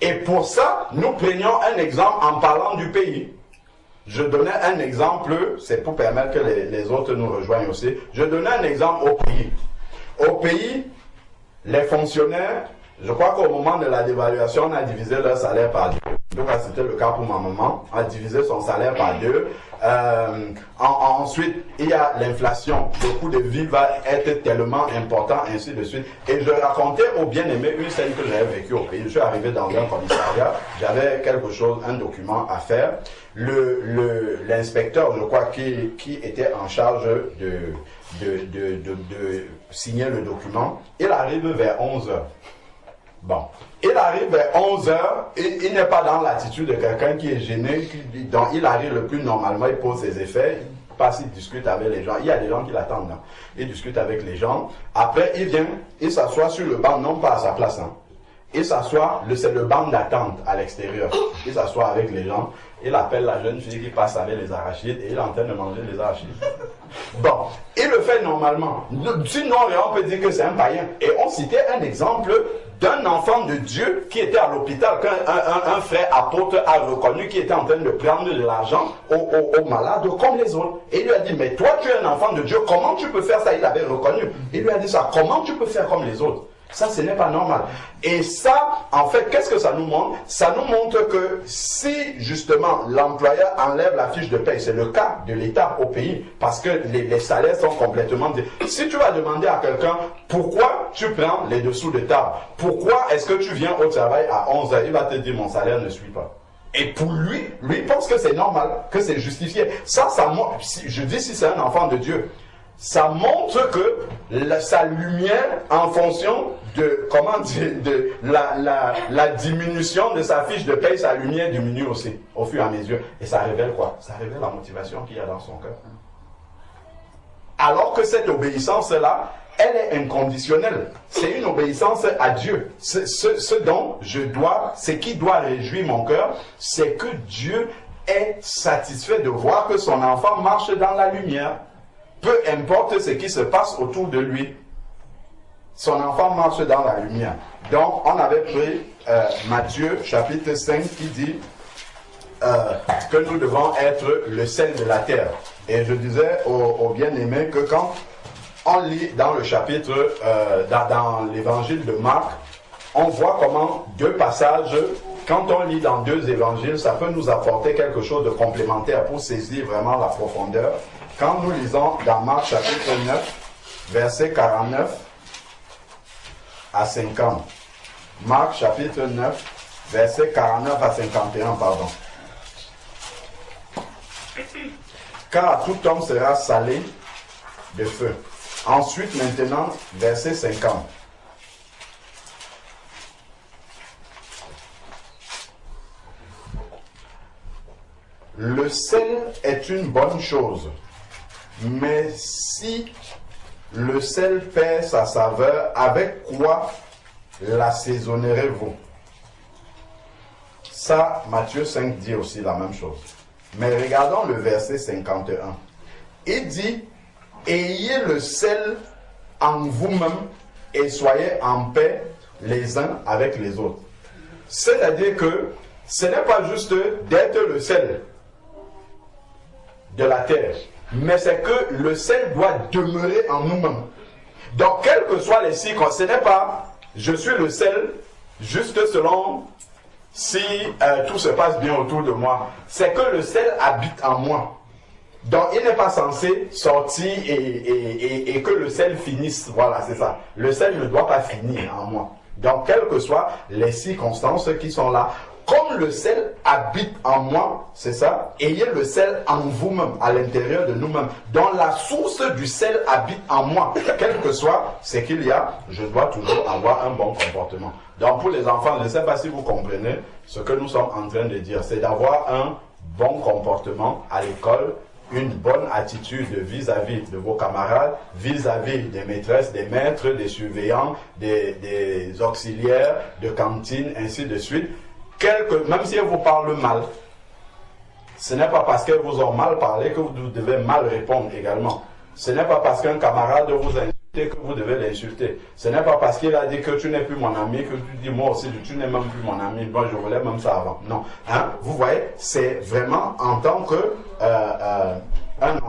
Et pour ça, nous prenions un exemple en parlant du pays. Je donnais un exemple, c'est pour permettre que les autres nous rejoignent aussi. Je donnais un exemple au pays. Au pays, les fonctionnaires, je crois qu'au moment de la dévaluation, on a divisé leur salaire par 2. Donc, c'était le cas pour ma maman. On a divisé son salaire par 2. Ensuite, il y a l'inflation. Le coût de vie va être tellement important, ainsi de suite. Et je racontais au bien-aimé une scène que j'avais vécue au pays. Je suis arrivé dans un commissariat. J'avais quelque chose, un document à faire. L'inspecteur, je crois, qui était en charge de signer le document, il arrive vers 11h. Bon, il arrive vers 11h, il n'est pas dans l'attitude de quelqu'un qui est gêné, donc il arrive le plus normalement, il pose ses effets, il passe, il discute avec les gens. Il y a des gens qui l'attendent, hein. Il discute avec les gens. Après, il vient, il s'assoit sur le banc, non pas à sa place, hein. il s'assoit, c'est le banc d'attente à l'extérieur. Il s'assoit avec les gens, il appelle la jeune fille qui passe avec les arachides et il est en train de manger les arachides. Bon, il le fait normalement. Sinon, on peut dire que c'est un païen. Et on citait un exemple d'un enfant de Dieu qui était à l'hôpital, qu'un frère apôtre a reconnu, qui était en train de prendre de l'argent aux malades comme les autres. Et il lui a dit, mais toi tu es un enfant de Dieu, comment tu peux faire ça? Il avait reconnu. Il lui a dit ça, comment tu peux faire comme les autres? Ça, ce n'est pas normal. Et ça, en fait, qu'est-ce que ça nous montre? Ça nous montre que si, justement, l'employeur enlève la fiche de paie, c'est le cas de l'État au pays, parce que les salaires sont complètement... Si tu vas demander à quelqu'un, pourquoi tu prends les dessous de table? Pourquoi est-ce que tu viens au travail à 11 heures? Il va te dire, mon salaire ne suit pas. Et pour lui pense que c'est normal, que c'est justifié. Ça montre, je dis si c'est un enfant de Dieu, ça montre que sa lumière, en fonction de, comment dire, de la diminution de sa fiche de paye, sa lumière diminue aussi, au fur et à mesure. Et ça révèle quoi? Ça révèle la motivation qu'il y a dans son cœur. Alors que cette obéissance-là, elle est inconditionnelle. C'est une obéissance à Dieu. Ce dont je dois, ce qui doit réjouir mon cœur, c'est que Dieu est satisfait de voir que son enfant marche dans la lumière. Peu importe ce qui se passe autour de lui, son enfant marche dans la lumière. Donc, on avait pris Matthieu chapitre 5 qui dit que nous devons être le sel de la terre. Et je disais aux bien-aimés que quand on lit dans le chapitre, dans l'évangile de Marc, on voit comment deux passages, quand on lit dans deux évangiles, ça peut nous apporter quelque chose de complémentaire pour saisir vraiment la profondeur. Quand nous lisons dans Marc chapitre 9, versets 49 à 50. Marc chapitre 9, versets 49 à 51, pardon. Car à tout homme sera salé de feu. Ensuite, maintenant, verset 50. Le sel est une bonne chose. Mais si le sel perd sa saveur, avec quoi l'assaisonnerez-vous? Ça, Matthieu 5 dit aussi la même chose. Mais regardons le verset 51. Il dit, ayez le sel en vous-même et soyez en paix les uns avec les autres. C'est-à-dire que ce n'est pas juste d'être le sel de la terre, mais c'est que le sel doit demeurer en nous-mêmes. Donc, quelles que soient les circonstances, ce n'est pas je suis le sel juste selon si tout se passe bien autour de moi. C'est que le sel habite en moi. Donc, il n'est pas censé sortir et que le sel finisse. Voilà, c'est ça. Le sel ne doit pas finir en moi. Donc, quelles que soient les circonstances qui sont là, comme le sel habite en moi, c'est ça, ayez le sel en vous-même, à l'intérieur de nous-mêmes. Donc la source du sel habite en moi. Quel que soit ce qu'il y a, je dois toujours avoir un bon comportement. Donc pour les enfants, je ne sais pas si vous comprenez ce que nous sommes en train de dire. C'est d'avoir un bon comportement à l'école, une bonne attitude vis-à-vis de vos camarades, vis-à-vis des maîtresses, des maîtres, des surveillants, des auxiliaires de cantine, ainsi de suite. Même si elles vous parlent mal, ce n'est pas parce qu'elles vous ont mal parlé que vous devez mal répondre également. Ce n'est pas parce qu'un camarade vous a insulté que vous devez l'insulter. Ce n'est pas parce qu'il a dit que tu n'es plus mon ami que tu dis moi aussi tu n'es même plus mon ami. Moi je voulais même ça avant. Non. Hein? Vous voyez, c'est vraiment en tant que un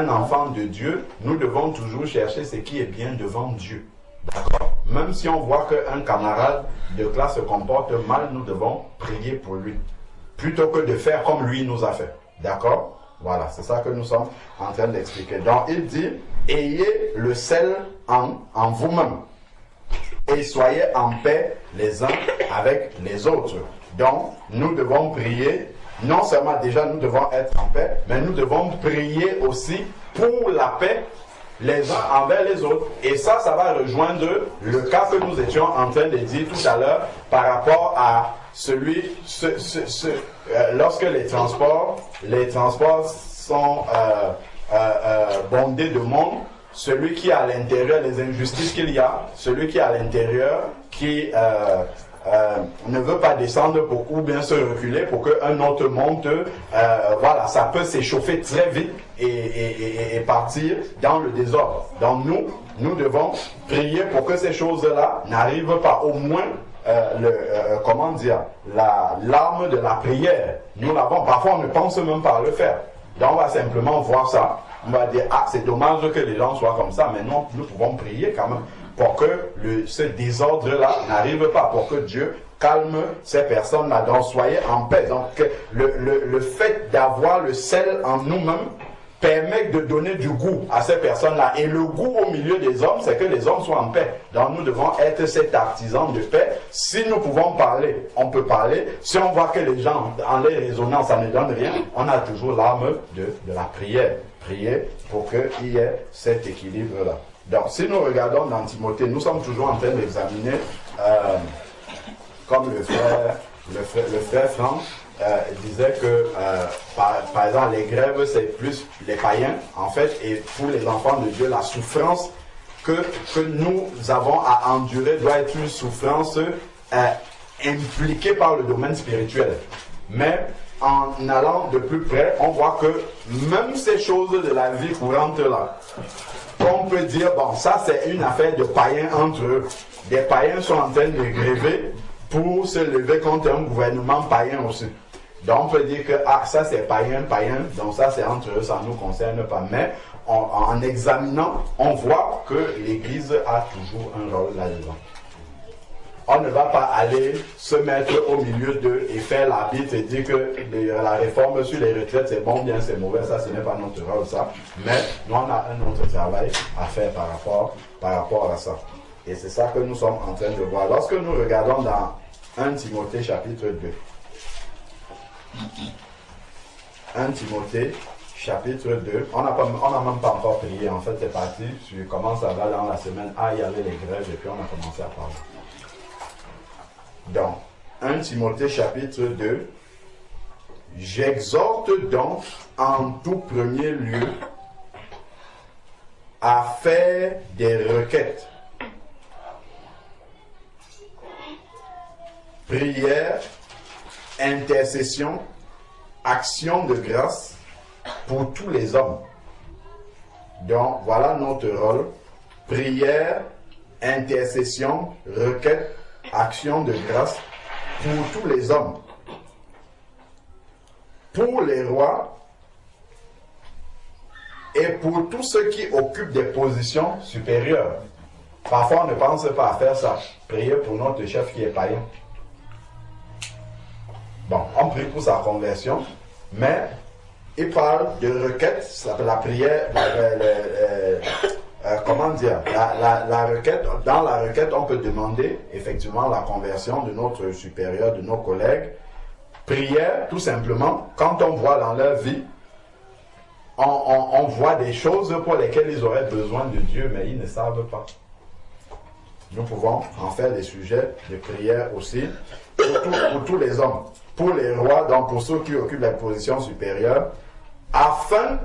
enfant de Dieu, nous devons toujours chercher ce qui est bien devant Dieu. D'accord? Même si on voit qu'un camarade de classe se comporte mal, nous devons prier pour lui. Plutôt que de faire comme lui nous a fait. D'accord? Voilà, c'est ça que nous sommes en train d'expliquer. Donc il dit, ayez le sel en vous-même. Et soyez en paix les uns avec les autres. Donc nous devons prier. Non seulement déjà nous devons être en paix, mais nous devons prier aussi pour la paix les uns envers les autres. Et ça va rejoindre le cas que nous étions en train de dire tout à l'heure par rapport à lorsque les transports sont bondés de monde, celui qui est à l'intérieur, les injustices qu'il y a, celui qui est à l'intérieur, qui ne veut pas descendre ou bien se reculer pour qu'un autre monte, voilà, ça peut s'échauffer très vite et partir dans le désordre. Donc nous devons prier pour que ces choses-là n'arrivent pas. Au moins, comment dire, l'arme de la prière, nous l'avons. Parfois, on ne pense même pas à le faire. Donc, on va simplement voir ça. On va dire, ah, c'est dommage que les gens soient comme ça, mais non, nous pouvons prier quand même pour que ce désordre-là n'arrive pas, pour que Dieu calme ces personnes-là. Donc, soyez en paix. Donc, le fait d'avoir le sel en nous-mêmes permet de donner du goût à ces personnes-là. Et le goût au milieu des hommes, c'est que les hommes soient en paix. Donc nous devons être cet artisan de paix. Si nous pouvons parler, on peut parler. Si on voit que les gens, en les résonnant, ça ne donne rien, on a toujours l'arme de la prière. Prier pour qu'il y ait cet équilibre-là. Donc si nous regardons dans Timothée, nous sommes toujours en train d'examiner, comme le frère Franck, disait que, par exemple, les grèves, c'est plus les païens, en fait, et pour les enfants de Dieu, la souffrance que nous avons à endurer doit être une souffrance impliquée par le domaine spirituel. Mais en allant de plus près, on voit que même ces choses de la vie courante là, on peut dire, bon, ça c'est une affaire de païens entre eux. Des païens sont en train de gréver pour se lever contre un gouvernement païen aussi. Donc on peut dire que ça c'est païen, donc ça c'est entre eux, ça ne nous concerne pas. Mais en examinant, on voit que l'Église a toujours un rôle là-dedans. On ne va pas aller se mettre au milieu d'eux et faire l'arbitre et dire que la réforme sur les retraites c'est bon, bien c'est mauvais, ça ce n'est pas notre rôle ça. Mais nous on a un autre travail à faire par rapport à ça. Et c'est ça que nous sommes en train de voir. Lorsque nous regardons dans 1 Timothée chapitre 2. 1 Timothée chapitre 2. On n'a même pas encore prié. En fait, c'est parti sur comment ça va dans la semaine. Il y avait les grèves et puis on a commencé à parler. Donc, 1 Timothée chapitre 2. J'exhorte donc en tout premier lieu à faire des requêtes, prières, intercession, action de grâce pour tous les hommes. Donc voilà notre rôle. Prière, intercession, requête, action de grâce pour tous les hommes. Pour les rois et pour tous ceux qui occupent des positions supérieures. Parfois on ne pense pas à faire ça. Prier pour notre chef qui est païen. Bon, on prie pour sa conversion, mais il parle de requête, la prière, comment dire, la requête, dans la requête, on peut demander effectivement la conversion de notre supérieur, de nos collègues. Prière, tout simplement, quand on voit dans leur vie, on voit des choses pour lesquelles ils auraient besoin de Dieu, mais ils ne savent pas. Nous pouvons en faire des sujets de prière aussi, pour tous les hommes. Pour les rois, donc pour ceux qui occupent la position supérieure, afin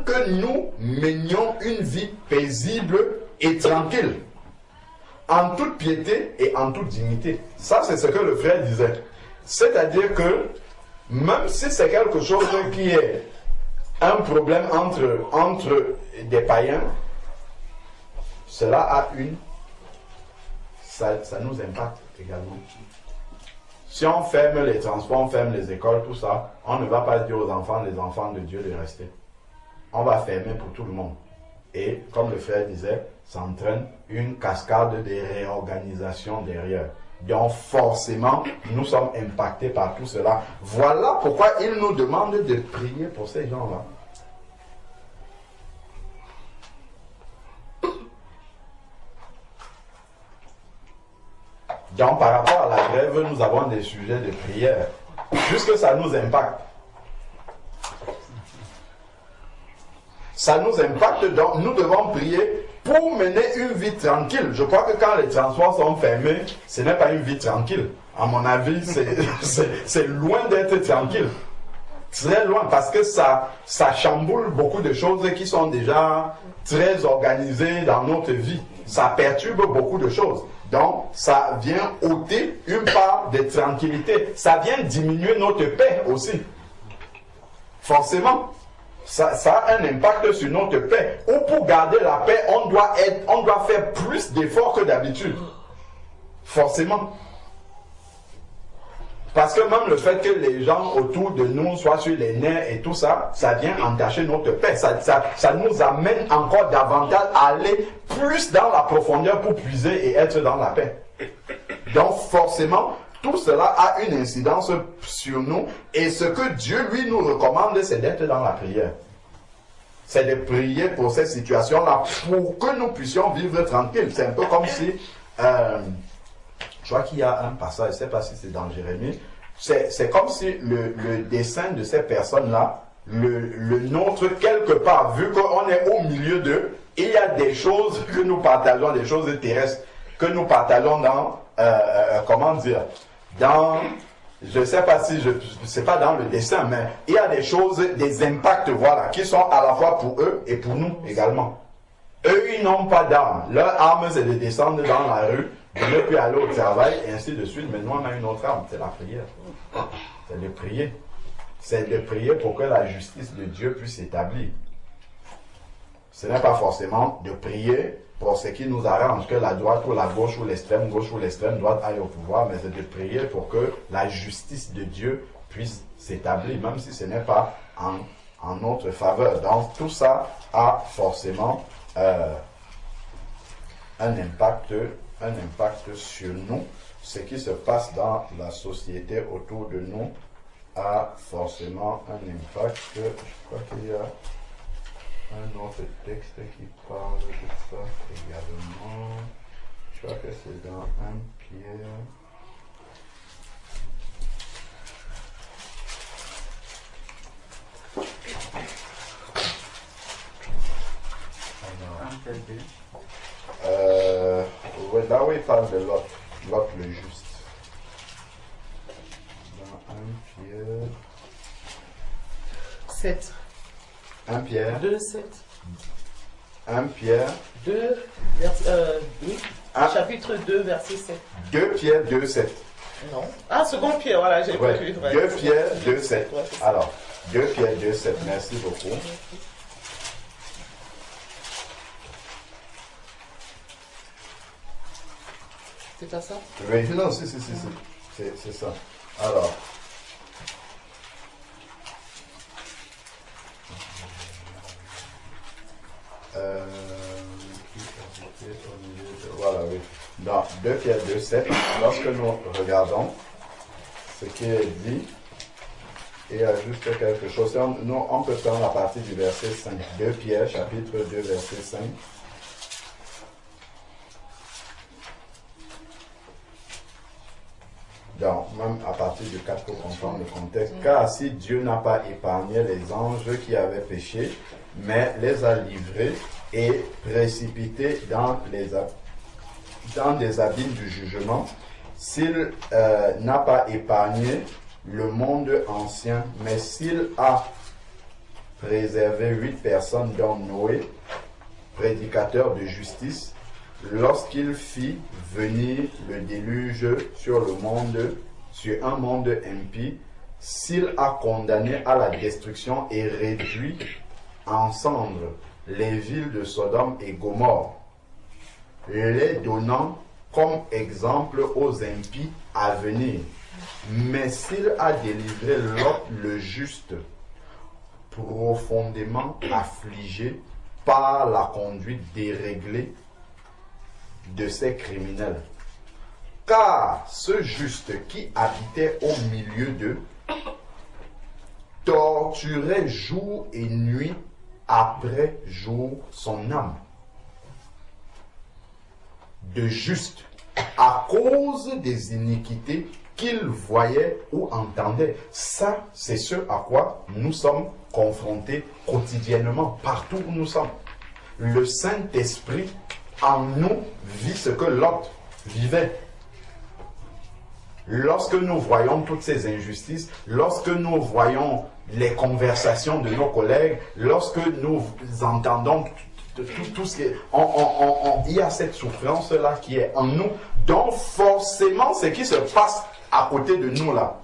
que nous menions une vie paisible et tranquille, en toute piété et en toute dignité. Ça, c'est ce que le frère disait. C'est-à-dire que, même si c'est quelque chose qui est un problème entre des païens, cela ça nous impacte également. Si on ferme les transports, on ferme les écoles, tout ça, on ne va pas dire aux enfants, les enfants de Dieu, de rester. On va fermer pour tout le monde. Et comme le frère disait, ça entraîne une cascade de réorganisation derrière. Donc forcément, nous sommes impactés par tout cela. Voilà pourquoi il nous demande de prier pour ces gens-là. Donc, par rapport à la grève, nous avons des sujets de prière, puisque ça nous impacte. Ça nous impacte, donc nous devons prier pour mener une vie tranquille. Je crois que quand les transports sont fermés, ce n'est pas une vie tranquille. À mon avis, c'est loin d'être tranquille. très loin parce que ça chamboule beaucoup de choses qui sont déjà très organisées dans notre vie. Ça perturbe beaucoup de choses. Donc, ça vient ôter une part de tranquillité. Ça vient diminuer notre paix aussi. Forcément, ça a un impact sur notre paix. Ou pour garder la paix, on doit faire plus d'efforts que d'habitude. Forcément. Parce que même le fait que les gens autour de nous soient sur les nerfs et tout ça, ça vient entacher notre paix. Ça nous amène encore davantage à aller plus dans la profondeur pour puiser et être dans la paix. Donc forcément, tout cela a une incidence sur nous. Et ce que Dieu, lui, nous recommande, c'est d'être dans la prière. C'est de prier pour ces situations-là, pour que nous puissions vivre tranquilles. C'est un peu comme si... je crois qu'il y a un passage, je ne sais pas si c'est dans Jérémie, c'est comme si le dessein de ces personnes-là, le nôtre quelque part, vu qu'on est au milieu d'eux, il y a des choses que nous partageons, des choses terrestres, que nous partageons dans, comment dire, dans, je ne sais pas si, c'est pas dans le dessin, mais il y a des choses, des impacts, voilà, qui sont à la fois pour eux et pour nous également. Eux, ils n'ont pas d'armes. Leur arme, c'est de descendre dans la rue, de ne plus aller au travail, et ainsi de suite. Mais nous, on a une autre arme, c'est la prière. C'est de prier. C'est de prier pour que la justice de Dieu puisse s'établir. Ce n'est pas forcément de prier pour ce qui nous arrange, que la droite ou la gauche ou l'extrême gauche ou l'extrême droite aille au pouvoir, mais c'est de prier pour que la justice de Dieu puisse s'établir, même si ce n'est pas en notre faveur. Donc tout ça a forcément un impact sur nous. Ce qui se passe dans la société autour de nous a forcément un impact. Je crois qu'il y a un autre texte qui parle de ça également. Je crois que c'est dans 1 Pierre. Ouais, là où il parle de l'autre le juste. Dans 1 Pierre. 7. 1 Pierre. 2, 7. 1 Pierre. 2, oui. Chapitre 2, verset 7. 2 Pierre 2, 7. Non. Ah, second Pierre, voilà, j'ai pas lu. 2 Pierre 2, 7. Ouais, alors, 2 Pierre 2, 7. Merci beaucoup. C'est pas ça? Oui, non, si. C'est ça. Alors. Voilà, oui. Dans 2 Pierre 2, 7, lorsque nous regardons ce qui est dit, il y a juste quelque chose. Nous, on peut prendre la partie du verset 5. 2 Pierre, chapitre 2, verset 5. Donc, même à partir du 4 pour comprendre le contexte. Car si Dieu n'a pas épargné les anges qui avaient péché, mais les a livrés et précipités dans des abîmes du jugement, s'il n'a pas épargné le monde ancien, mais s'il a préservé 8 personnes, dont Noé, prédicateur de justice, lorsqu'il fit venir le déluge sur un monde impie, s'il a condamné à la destruction et réduit en cendres les villes de Sodome et Gomorrhe, les donnant comme exemple aux impies à venir. Mais s'il a délivré Lot le juste, profondément affligé par la conduite déréglée de ces criminels. Car ce juste qui habitait au milieu d'eux torturait jour et nuit après jour son âme. De juste, à cause des iniquités qu'il voyait ou entendait. Ça, c'est ce à quoi nous sommes confrontés quotidiennement, partout où nous sommes. Le Saint-Esprit en nous vit ce que l'autre vivait. lorsque nous voyons toutes ces injustices, lorsque nous voyons les conversations de nos collègues, lorsque nous entendons tout ce qui est, il y a cette souffrance-là qui est en nous. Donc forcément, ce qui se passe à côté de nous là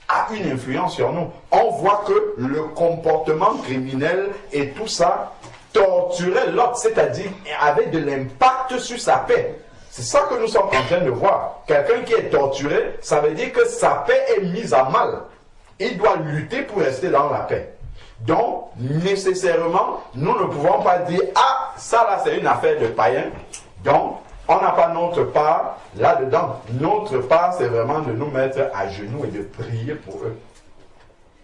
a une influence sur nous. On voit que le comportement criminel et tout ça torturait l'autre, c'est-à-dire avait de l'impact sur sa paix. C'est ça que nous sommes en train de voir. Quelqu'un qui est torturé, ça veut dire que sa paix est mise à mal. Il doit lutter pour rester dans la paix. Donc, nécessairement, nous ne pouvons pas dire « Ah, ça là, c'est une affaire de païen. » Donc, on n'a pas notre part là-dedans. Notre part, c'est vraiment de nous mettre à genoux et de prier pour eux.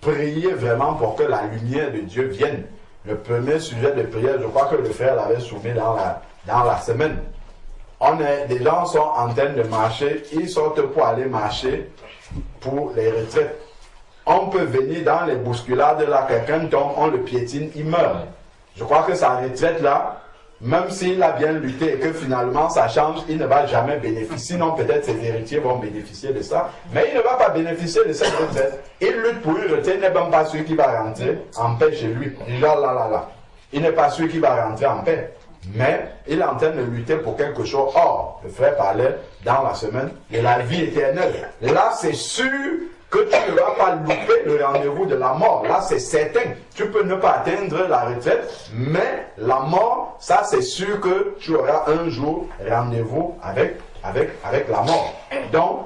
Prier vraiment pour que la lumière de Dieu vienne. Le premier sujet de prière, je crois que le frère l'avait soumis dans la semaine. Des gens sont en train de marcher, ils sortent pour aller marcher pour les retraites. On peut venir dans les bousculades là, quelqu'un tombe, on le piétine, il meurt. Je crois que sa retraite là, même s'il a bien lutté et que finalement ça change, il ne va jamais bénéficier. Sinon peut-être ses héritiers vont bénéficier de ça, mais il ne va pas bénéficier de cette retraite. Il lutte pour une retraite, il n'est même pas celui qui va rentrer en paix chez lui. Là. Il n'est pas celui qui va rentrer en paix. Mais il est en train de lutter pour quelque chose. Or, le frère parlait dans la semaine de la vie éternelle. Là, c'est sûr que tu ne vas pas louper le rendez-vous de la mort. Là, c'est certain. Tu peux ne pas atteindre la retraite, mais la mort, ça, c'est sûr que tu auras un jour rendez-vous avec la mort. Donc,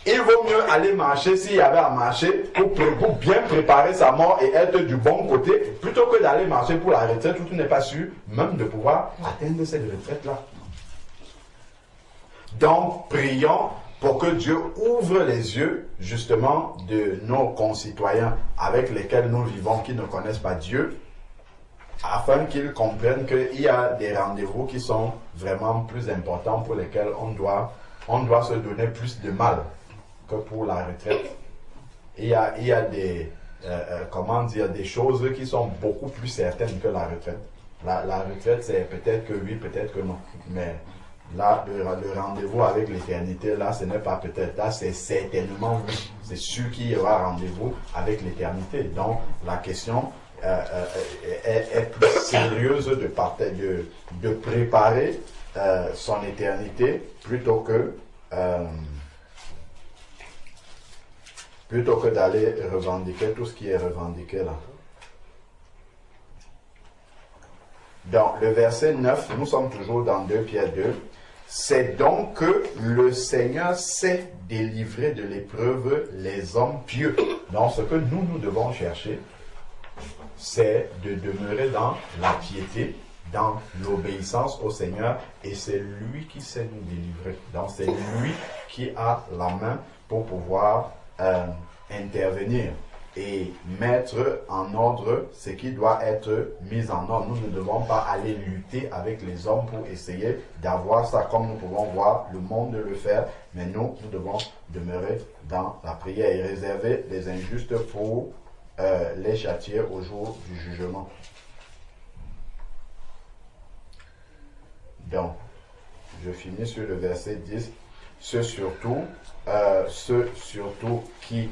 il vaut mieux aller marcher s'il y avait à marcher pour bien préparer sa mort et être du bon côté, plutôt que d'aller marcher pour la retraite où tu n'es pas sûr même de pouvoir atteindre cette retraite-là. Donc, prions pour que Dieu ouvre les yeux, justement, de nos concitoyens avec lesquels nous vivons, qui ne connaissent pas Dieu, afin qu'ils comprennent qu'il y a des rendez-vous qui sont vraiment plus importants pour lesquels on doit se donner plus de mal que pour la retraite. Il y a des, des choses qui sont beaucoup plus certaines que la retraite. La retraite, c'est peut-être que oui, peut-être que non. Mais là, le rendez-vous avec l'éternité, là, ce n'est pas peut-être. Là, c'est certainement oui. C'est sûr qu'il y aura rendez-vous avec l'éternité. Donc, la question est plus sérieuse de préparer son éternité plutôt que d'aller revendiquer tout ce qui est revendiqué là. Dans le verset 9, nous sommes toujours dans 2 Pierre 2. C'est donc que le Seigneur sait délivrer de l'épreuve les hommes pieux. Donc ce que nous devons chercher, c'est de demeurer dans la piété, dans l'obéissance au Seigneur, et c'est lui qui sait nous délivrer. Donc c'est lui qui a la main pour pouvoir intervenir et mettre en ordre ce qui doit être mis en ordre. Nous ne devons pas aller lutter avec les hommes pour essayer d'avoir ça comme nous pouvons voir le monde le faire, mais nous devons demeurer dans la prière et réserver les injustes pour les châtier au jour du jugement. Donc, je finis sur le verset 10. Ceux surtout qui,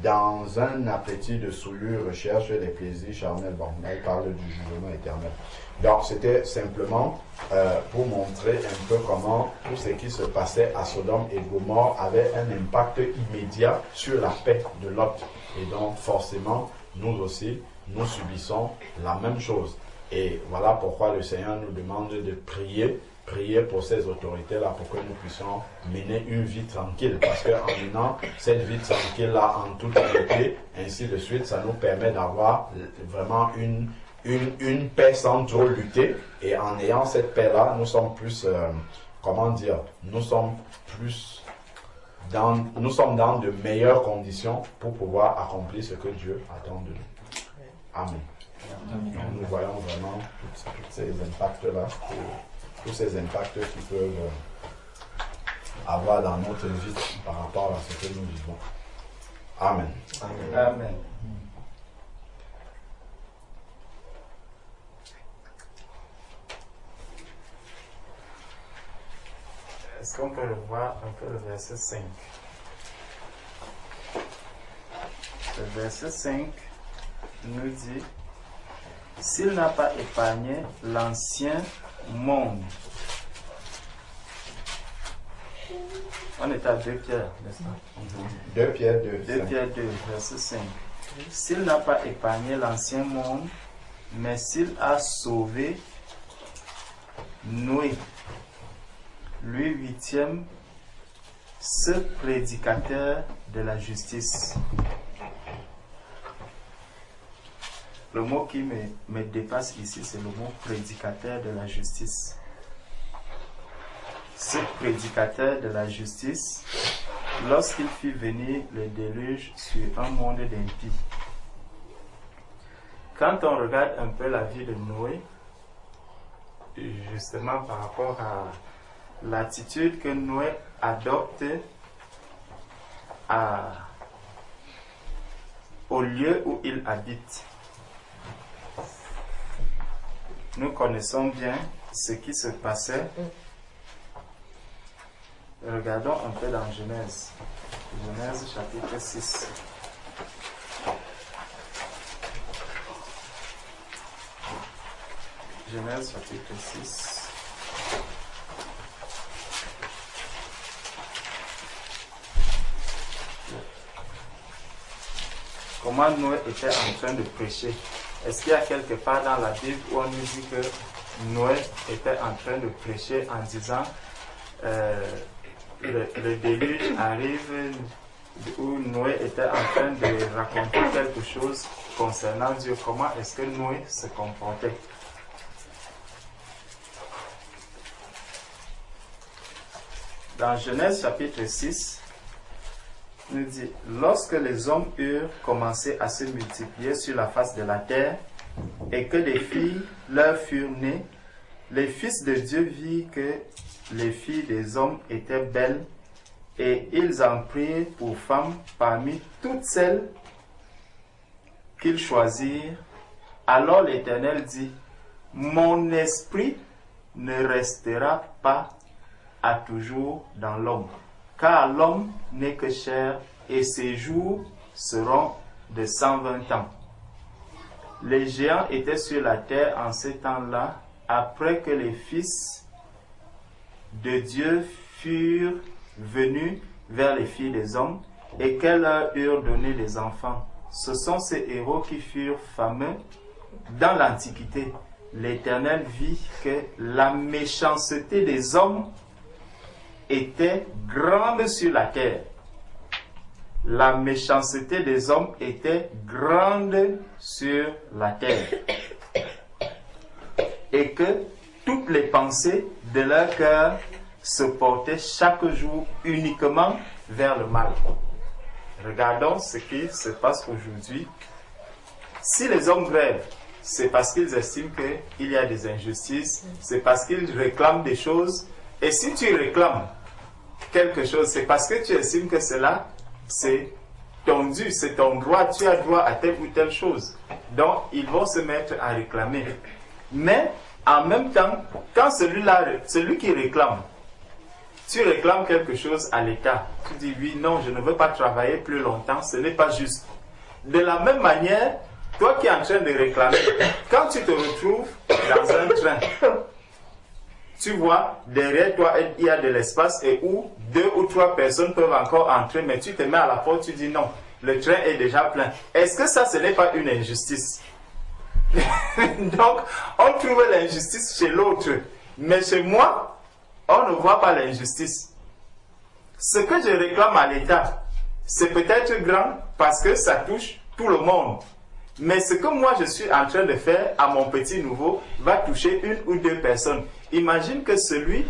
dans un appétit de souillure, recherchent les plaisirs charnels. Bon, là, il parle du jugement éternel. Donc, c'était simplement pour montrer un peu comment tout ce qui se passait à Sodome et Gomorrhe avait un impact immédiat sur la paix de Lot. Et donc, forcément, nous aussi, nous subissons la même chose. Et voilà pourquoi le Seigneur nous demande de prier pour ces autorités-là, pour que nous puissions mener une vie tranquille. Parce qu'en menant cette vie tranquille-là en toute unité, ainsi de suite, ça nous permet d'avoir vraiment une paix sans trop lutter. Et en ayant cette paix-là, nous sommes plus, nous sommes dans de meilleures conditions pour pouvoir accomplir ce que Dieu attend de nous. Amen. Nous voyons vraiment tous ces impacts-là, tous ces impacts qui peuvent avoir dans notre vie par rapport à ce que nous vivons. Amen. Amen. Amen. Est-ce qu'on peut le voir un peu le verset 5? Le verset 5 nous dit, s'il n'a pas épargné l'ancien monde. On est à 2 Pierre, n'est-ce pas? 2 Pierre 2. 2 Pierre 2, verset 5. S'il n'a pas épargné l'ancien monde, mais s'il a sauvé Noé, lui huitième, ce prédicateur de la justice. Le mot qui me dépasse ici, c'est le mot prédicateur de la justice. Ce prédicateur de la justice, lorsqu'il fit venir le déluge sur un monde d'impies. Quand on regarde un peu la vie de Noé, justement par rapport à l'attitude que Noé adopte au lieu où il habite, nous connaissons bien ce qui se passait. Regardons un peu dans Genèse. Genèse chapitre 6. Genèse chapitre 6. Comment Noé était en train de prêcher? Est-ce qu'il y a quelque part dans la Bible où on nous dit que Noé était en train de prêcher en disant le déluge arrive, où Noé était en train de raconter quelque chose concernant Dieu? Comment est-ce que Noé se comportait? Dans Genèse chapitre 6, nous dit, lorsque les hommes eurent commencé à se multiplier sur la face de la terre et que des filles leur furent nées, les fils de Dieu virent que les filles des hommes étaient belles et ils en prirent pour femmes parmi toutes celles qu'ils choisirent. Alors l'Éternel dit, mon esprit ne restera pas à toujours dans l'homme, car l'homme n'est que chair et ses jours seront de 120 ans. Les géants étaient sur la terre en ces temps-là, après que les fils de Dieu furent venus vers les filles des hommes et qu'elles leur eurent donné des enfants. Ce sont ces héros qui furent fameux dans l'Antiquité. L'Éternel vit que la méchanceté des hommes était grande sur la terre. La méchanceté des hommes était grande sur la terre. Et que toutes les pensées de leur cœur se portaient chaque jour uniquement vers le mal. Regardons ce qui se passe aujourd'hui. Si les hommes grèvent, c'est parce qu'ils estiment qu'il y a des injustices, c'est parce qu'ils réclament des choses. Et si tu réclames quelque chose, c'est parce que tu estimes que cela, c'est ton dû, c'est ton droit, tu as droit à telle ou telle chose. Donc, ils vont se mettre à réclamer. Mais, en même temps, quand celui qui réclame, tu réclames quelque chose à l'État, tu dis oui, non, je ne veux pas travailler plus longtemps, ce n'est pas juste. De la même manière, toi qui es en train de réclamer, quand tu te retrouves dans un train, tu vois, derrière toi, il y a de l'espace et où 2 ou 3 personnes peuvent encore entrer, mais tu te mets à la porte, tu dis non, le train est déjà plein. Est-ce que ça, ce n'est pas une injustice? Donc, on trouve l'injustice chez l'autre, mais chez moi, on ne voit pas l'injustice. Ce que je réclame à l'État, c'est peut-être grand parce que ça touche tout le monde. Mais ce que moi je suis en train de faire à mon petit nouveau va toucher 1 ou 2 personnes. Imagine que celui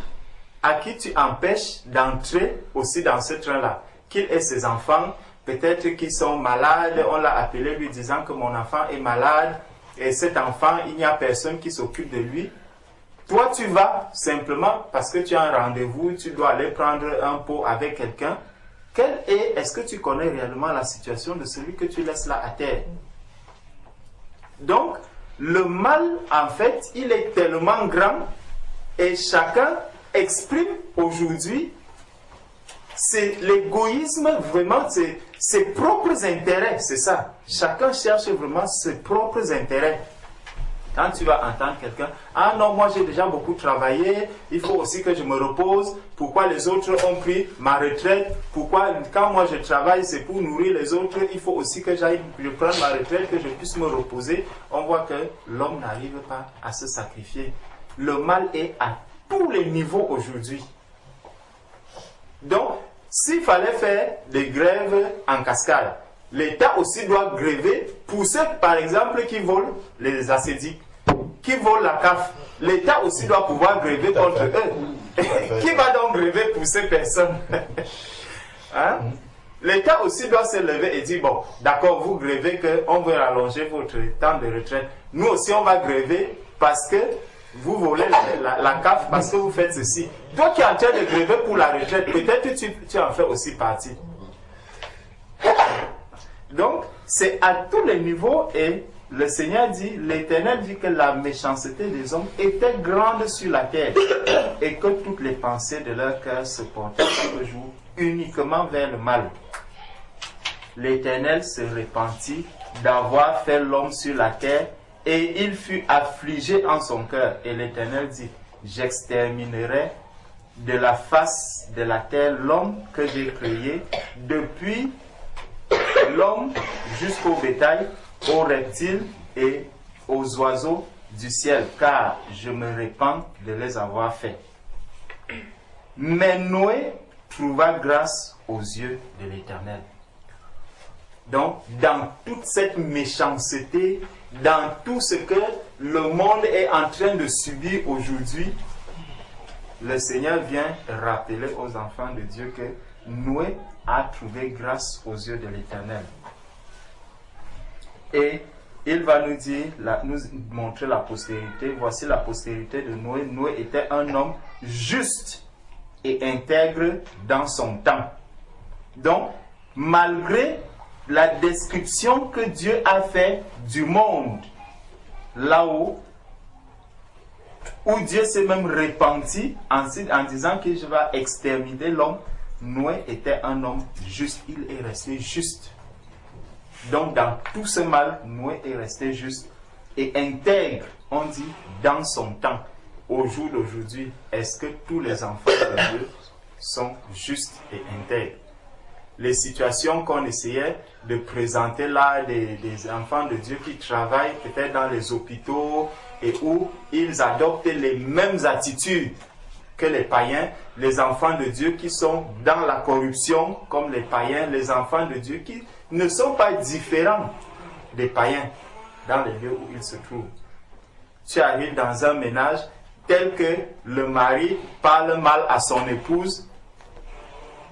à qui tu empêches d'entrer aussi dans ce train-là, qu'il ait ses enfants, peut-être qu'ils sont malades, on l'a appelé lui disant que mon enfant est malade, et cet enfant, il n'y a personne qui s'occupe de lui. Toi, tu vas simplement parce que tu as un rendez-vous, tu dois aller prendre un pot avec quelqu'un. Est-ce que tu connais réellement la situation de celui que tu laisses là à terre? Donc, le mal, en fait, il est tellement grand et chacun exprime aujourd'hui c'est l'égoïsme, vraiment, c'est ses propres intérêts, c'est ça. Chacun cherche vraiment ses propres intérêts. Quand tu vas entendre quelqu'un, ah non, moi j'ai déjà beaucoup travaillé, il faut aussi que je me repose. Pourquoi les autres ont pris ma retraite? Pourquoi quand moi je travaille, c'est pour nourrir les autres, il faut aussi que je prenne ma retraite, que je puisse me reposer. On voit que l'homme n'arrive pas à se sacrifier. Le mal est à tous les niveaux aujourd'hui. Donc, s'il fallait faire des grèves en cascade, l'État aussi doit gréver pour ceux, par exemple, qui volent les ascédiques, qui volent la CAF. L'État aussi doit pouvoir gréver contre eux. Qui va donc gréver pour ces personnes? Hein? L'État aussi doit se lever et dire, bon, d'accord, vous grévez qu'on veut rallonger votre temps de retraite. Nous aussi, on va gréver parce que vous volez la CAF, parce que vous faites ceci. Toi qui es en train de gréver pour la retraite, peut-être que tu en fais aussi partie. Donc, c'est à tous les niveaux et le Seigneur dit, l'Éternel dit que la méchanceté des hommes était grande sur la terre et que toutes les pensées de leur cœur se portaient chaque jour uniquement vers le mal. L'Éternel se repentit d'avoir fait l'homme sur la terre et il fut affligé en son cœur. Et l'Éternel dit, j'exterminerai de la face de la terre l'homme que j'ai créé, depuis l'homme jusqu'au bétail, aux reptiles et aux oiseaux du ciel, car je me répands de les avoir faits. Mais Noé trouva grâce aux yeux de l'Éternel. Donc, dans toute cette méchanceté, dans tout ce que le monde est en train de subir aujourd'hui, le Seigneur vient rappeler aux enfants de Dieu que Noé a trouvé grâce aux yeux de l'Éternel. Et il va nous dire, nous montrer la postérité. Voici la postérité de Noé. Noé était un homme juste et intègre dans son temps. Donc, malgré la description que Dieu a fait du monde, là-haut, où Dieu s'est même repenti en disant que je vais exterminer l'homme, Noé était un homme juste, il est resté juste. Donc dans tout ce mal, Noé est resté juste et intègre, on dit, dans son temps. Au jour d'aujourd'hui, est-ce que tous les enfants de Dieu sont justes et intègres? Les situations qu'on essayait de présenter là, des enfants de Dieu qui travaillent peut-être dans les hôpitaux et où ils adoptent les mêmes attitudes que les païens, les enfants de Dieu qui sont dans la corruption comme les païens, les enfants de Dieu qui ne sont pas différents des païens dans les lieux où ils se trouvent. Tu arrives dans un ménage tel que le mari parle mal à son épouse.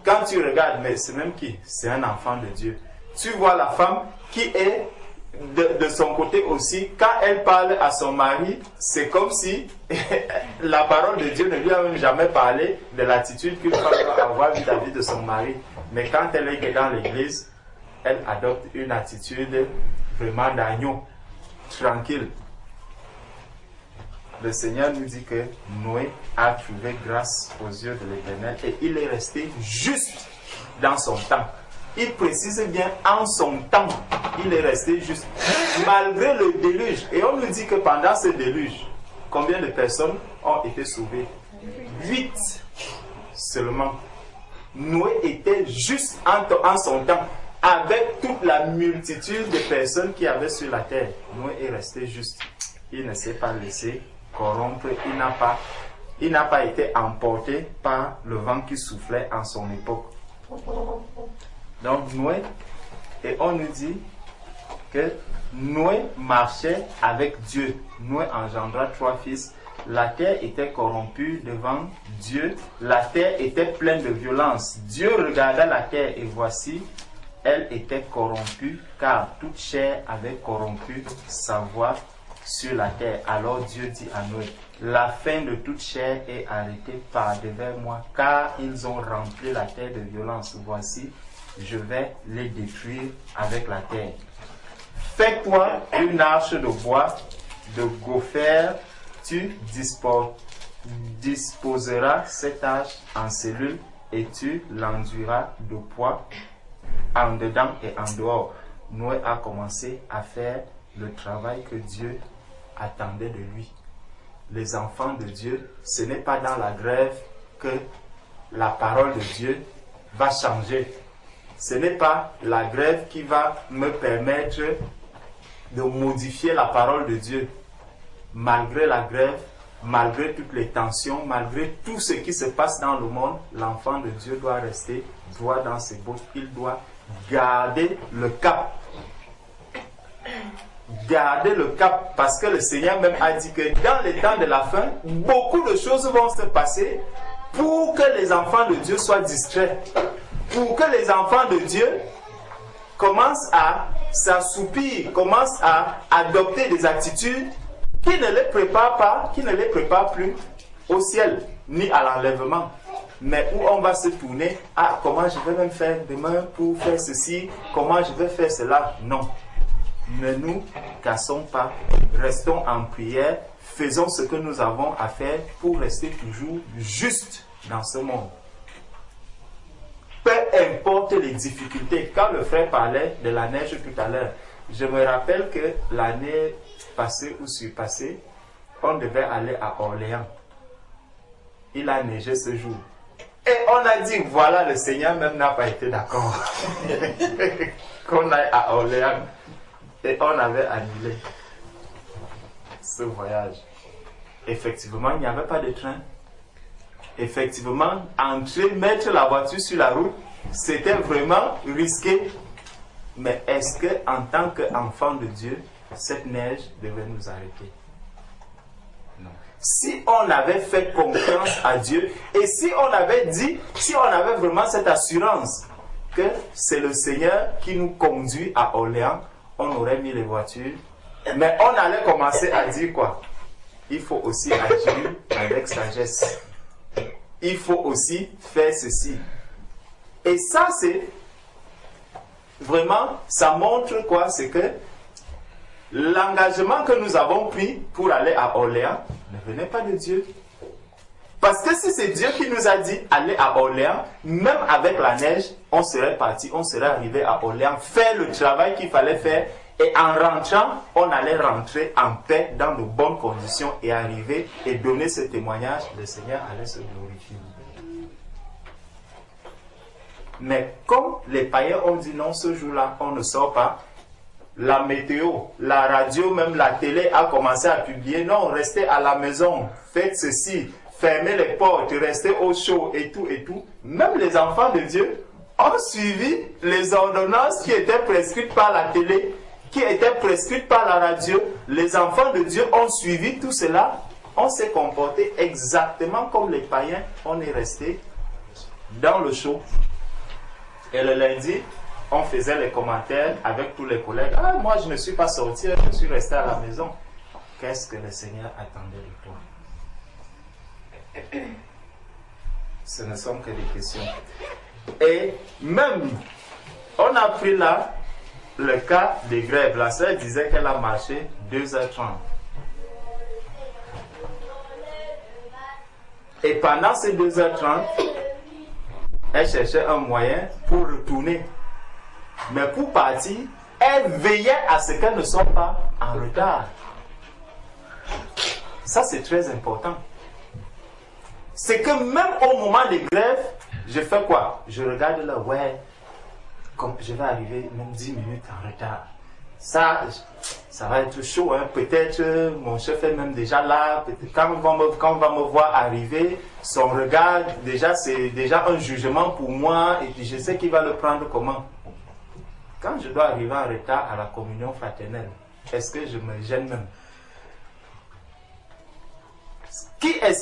Quand tu regardes, mais c'est même qui? C'est un enfant de Dieu. Tu vois la femme qui est de son côté aussi, quand elle parle à son mari, c'est comme si la parole de Dieu ne lui a même jamais parlé de l'attitude qu'une femme doit avoir vis-à-vis de son mari. Mais quand elle est dans l'église, elle adopte une attitude vraiment d'agneau, tranquille. Le Seigneur nous dit que Noé a trouvé grâce aux yeux de l'Éternel et il est resté juste dans son temps. Il précise bien en son temps, il est resté juste, malgré le déluge. Et on nous dit que pendant ce déluge, combien de personnes ont été sauvées? 8 seulement. Noé était juste en son temps, avec toute la multitude de personnes qui avaient sur la terre. Noé est resté juste. Il ne s'est pas laissé corrompre, il n'a pas été emporté par le vent qui soufflait en son époque. Donc Noé, et on nous dit que Noé marchait avec Dieu. Noé engendra 3 fils. La terre était corrompue devant Dieu. La terre était pleine de violence. Dieu regarda la terre et voici, elle était corrompue, car toute chair avait corrompu sa voie sur la terre. Alors Dieu dit à Noé, la fin de toute chair est arrêtée par devers moi, car ils ont rempli la terre de violence. Voici, je vais les détruire avec la terre. Fais-toi une arche de bois, de gopher, tu disposeras cette arche en cellules et tu l'enduiras de poids en dedans et en dehors. Noé a commencé à faire le travail que Dieu attendait de lui. Les enfants de Dieu, ce n'est pas dans la grève que la parole de Dieu va changer. Ce n'est pas la grève qui va me permettre de modifier la parole de Dieu. Malgré la grève, malgré toutes les tensions, malgré tout ce qui se passe dans le monde, l'enfant de Dieu doit rester droit dans ses bottes. Il doit garder le cap. Garder le cap, parce que le Seigneur même a dit que dans les temps de la fin, beaucoup de choses vont se passer pour que les enfants de Dieu soient distraits, pour que les enfants de Dieu commencent à s'assoupir, commencent à adopter des attitudes qui ne les préparent pas, qui ne les préparent plus au ciel, ni à l'enlèvement, mais où on va se tourner à comment je vais même faire demain pour faire ceci, comment je vais faire cela. Non. Ne nous cassons pas, restons en prière, faisons ce que nous avons à faire pour rester toujours juste dans ce monde. Peu importe les difficultés. Quand le frère parlait de la neige tout à l'heure, je me rappelle que l'année passée ou surpassée, on devait aller à Orléans. Il a neigé ce jour. Et on a dit, voilà, le Seigneur même n'a pas été d'accord qu'on aille à Orléans. Et on avait annulé ce voyage. Effectivement, il n'y avait pas de train. Effectivement, entrer, mettre la voiture sur la route, c'était vraiment risqué. Mais est-ce que, en tant qu'enfant de Dieu, cette neige devait nous arrêter? Non. Si on avait fait confiance à Dieu, et si on avait dit, si on avait vraiment cette assurance que c'est le Seigneur qui nous conduit à Orléans, on aurait mis les voitures, mais on allait commencer à dire quoi? Il faut aussi agir avec sagesse. Il faut aussi faire ceci. Et ça, c'est vraiment, ça montre quoi? C'est que l'engagement que nous avons pris pour aller à Orléans ne venait pas de Dieu. Parce que si c'est Dieu qui nous a dit aller à Orléans, même avec la neige, on serait parti, on serait arrivé à Orléans, faire le travail qu'il fallait faire, et en rentrant, on allait rentrer en paix dans de bonnes conditions et arriver et donner ce témoignage, le Seigneur allait se glorifier. Mais comme les païens ont dit non, ce jour-là, on ne sort pas, la météo, la radio, même la télé a commencé à publier, non, restez à la maison, faites ceci, fermez les portes, restez au chaud et tout et tout. Même les enfants de Dieu ont suivi les ordonnances qui étaient prescrites par la télé, qui étaient prescrites par la radio. Les enfants de Dieu ont suivi tout cela. On s'est comporté exactement comme les païens. On est resté dans le chaud. Et le lundi, on faisait les commentaires avec tous les collègues. Ah, moi je ne suis pas sorti, je suis resté à la maison. Qu'est-ce que le Seigneur attendait de toi? Ce ne sont que des questions. Et même, on a pris là le cas des grèves. La sœur disait qu'elle a marché 2h30. Et pendant ces 2h30, elle cherchait un moyen pour retourner. Mais pour partir, elle veillait à ce qu'elle ne soit pas en retard. Ça, c'est très important. C'est que même au moment des grèves, je fais quoi? Je regarde là, ouais, comme je vais arriver même 10 minutes en retard. Ça va être chaud, hein. Peut-être mon chef est même déjà là. Quand on va me voir arriver, son regard, déjà, c'est déjà un jugement pour moi. Et puis je sais qu'il va le prendre comment. Quand je dois arriver en retard à la communion fraternelle, est-ce que je me gêne même?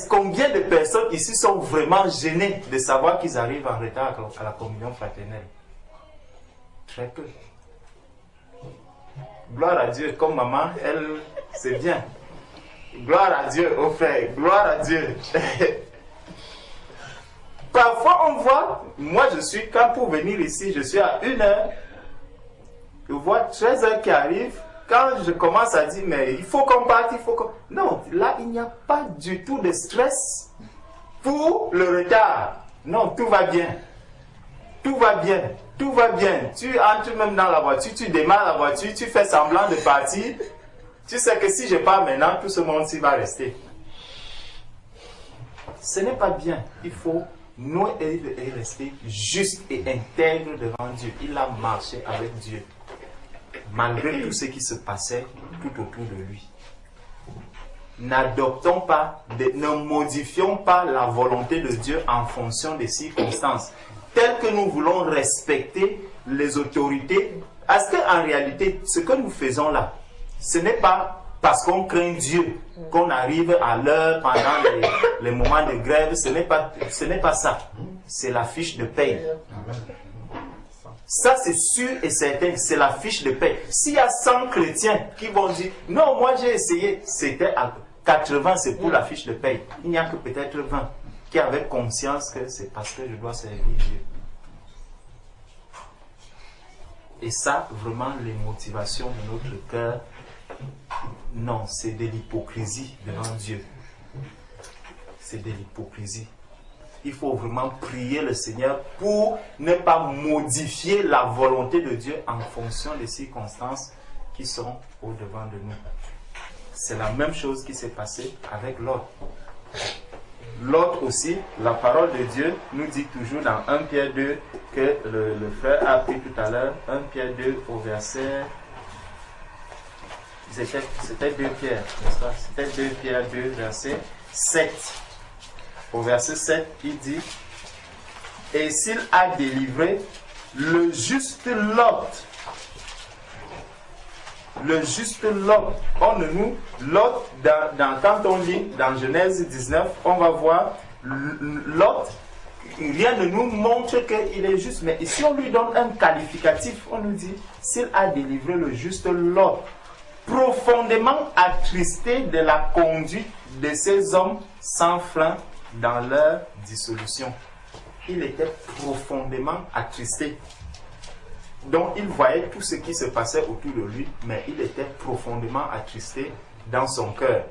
Combien de personnes ici sont vraiment gênées de savoir qu'ils arrivent en retard à la communion fraternelle? Très peu. Gloire à Dieu, comme maman, elle, c'est bien. Gloire à Dieu, au frère, gloire à Dieu. Parfois, on voit, moi je suis, quand pour venir ici, je suis à 1h, je vois 13h qui arrive. Quand je commence à dire, mais il faut qu'on parte, il faut qu'on... Non, là, il n'y a pas du tout de stress pour le retard. Non, tout va bien. Tout va bien. Tout va bien. Tu entres même dans la voiture, tu démarres la voiture, tu fais semblant de partir. Tu sais que si je pars maintenant, tout ce monde-ci va rester. Ce n'est pas bien. Il faut nous rester juste et intègre devant Dieu. Il a marché avec Dieu. Malgré tout ce qui se passait tout autour de lui. N'adoptons pas, ne modifions pas la volonté de Dieu en fonction des circonstances. Tel que nous voulons respecter les autorités, parce qu'en réalité, ce que nous faisons là, ce n'est pas parce qu'on craint Dieu qu'on arrive à l'heure pendant les moments de grève, ce n'est pas ça. C'est la fiche de paye. Ça, c'est sûr et certain, c'est la fiche de paie. S'il y a 100 chrétiens qui vont dire, non, moi j'ai essayé, c'était à 80, c'est pour la fiche de paie. Il n'y a que peut-être 20 qui avaient conscience que c'est parce que je dois servir Dieu. Et ça, vraiment, les motivations de notre cœur, non, c'est de l'hypocrisie devant Dieu. C'est de l'hypocrisie. Il faut vraiment prier le Seigneur pour ne pas modifier la volonté de Dieu en fonction des circonstances qui sont au-devant de nous. C'est la même chose qui s'est passée avec Lot. Lot aussi, la parole de Dieu nous dit toujours dans 1 Pierre 2 que le frère a appris tout à l'heure, 1 Pierre 2 au verset... C'était 2 Pierre, n'est-ce pas? C'était 2 Pierre 2, verset 7. Au verset 7, il dit, « Et s'il a délivré le juste Lot, Lot, quand on lit dans Genèse 19, on va voir Lot, rien ne nous montre qu'il est juste, mais ici on lui donne un qualificatif, on nous dit, s'il a délivré le juste Lot, profondément attristé de la conduite de ces hommes sans frein dans leur dissolution. Il était profondément attristé. Donc il voyait tout ce qui se passait autour de lui, mais il était profondément attristé dans son cœur.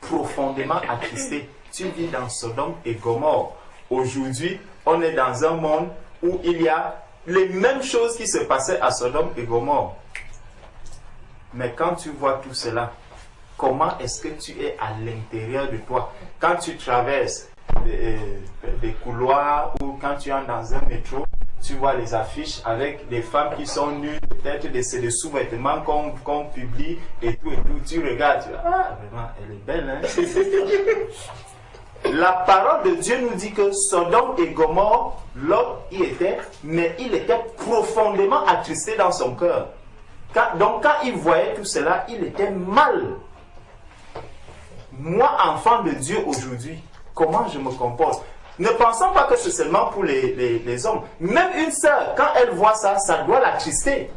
Profondément attristé. Tu vis dans Sodome et Gomorrhe. Aujourd'hui, on est dans un monde où il y a les mêmes choses qui se passaient à Sodome et Gomorrhe. Mais quand tu vois tout cela, comment est-ce que tu es à l'intérieur de toi? Quand tu traverses des couloirs ou quand tu entres dans un métro, tu vois les affiches avec des femmes qui sont nues, peut-être c'est des sous-vêtements qu'on publie et tout. Tu regardes, tu dis, ah, vraiment, elle est belle, hein? La parole de Dieu nous dit que Sodome et Gomorrhe, Lot y était, mais il était profondément attristé dans son cœur. Donc quand il voyait tout cela, il était mal. Moi, enfant de Dieu aujourd'hui, comment je me comporte? Ne pensons pas que c'est seulement pour les hommes. Même une sœur, quand elle voit ça, ça doit l'attrister.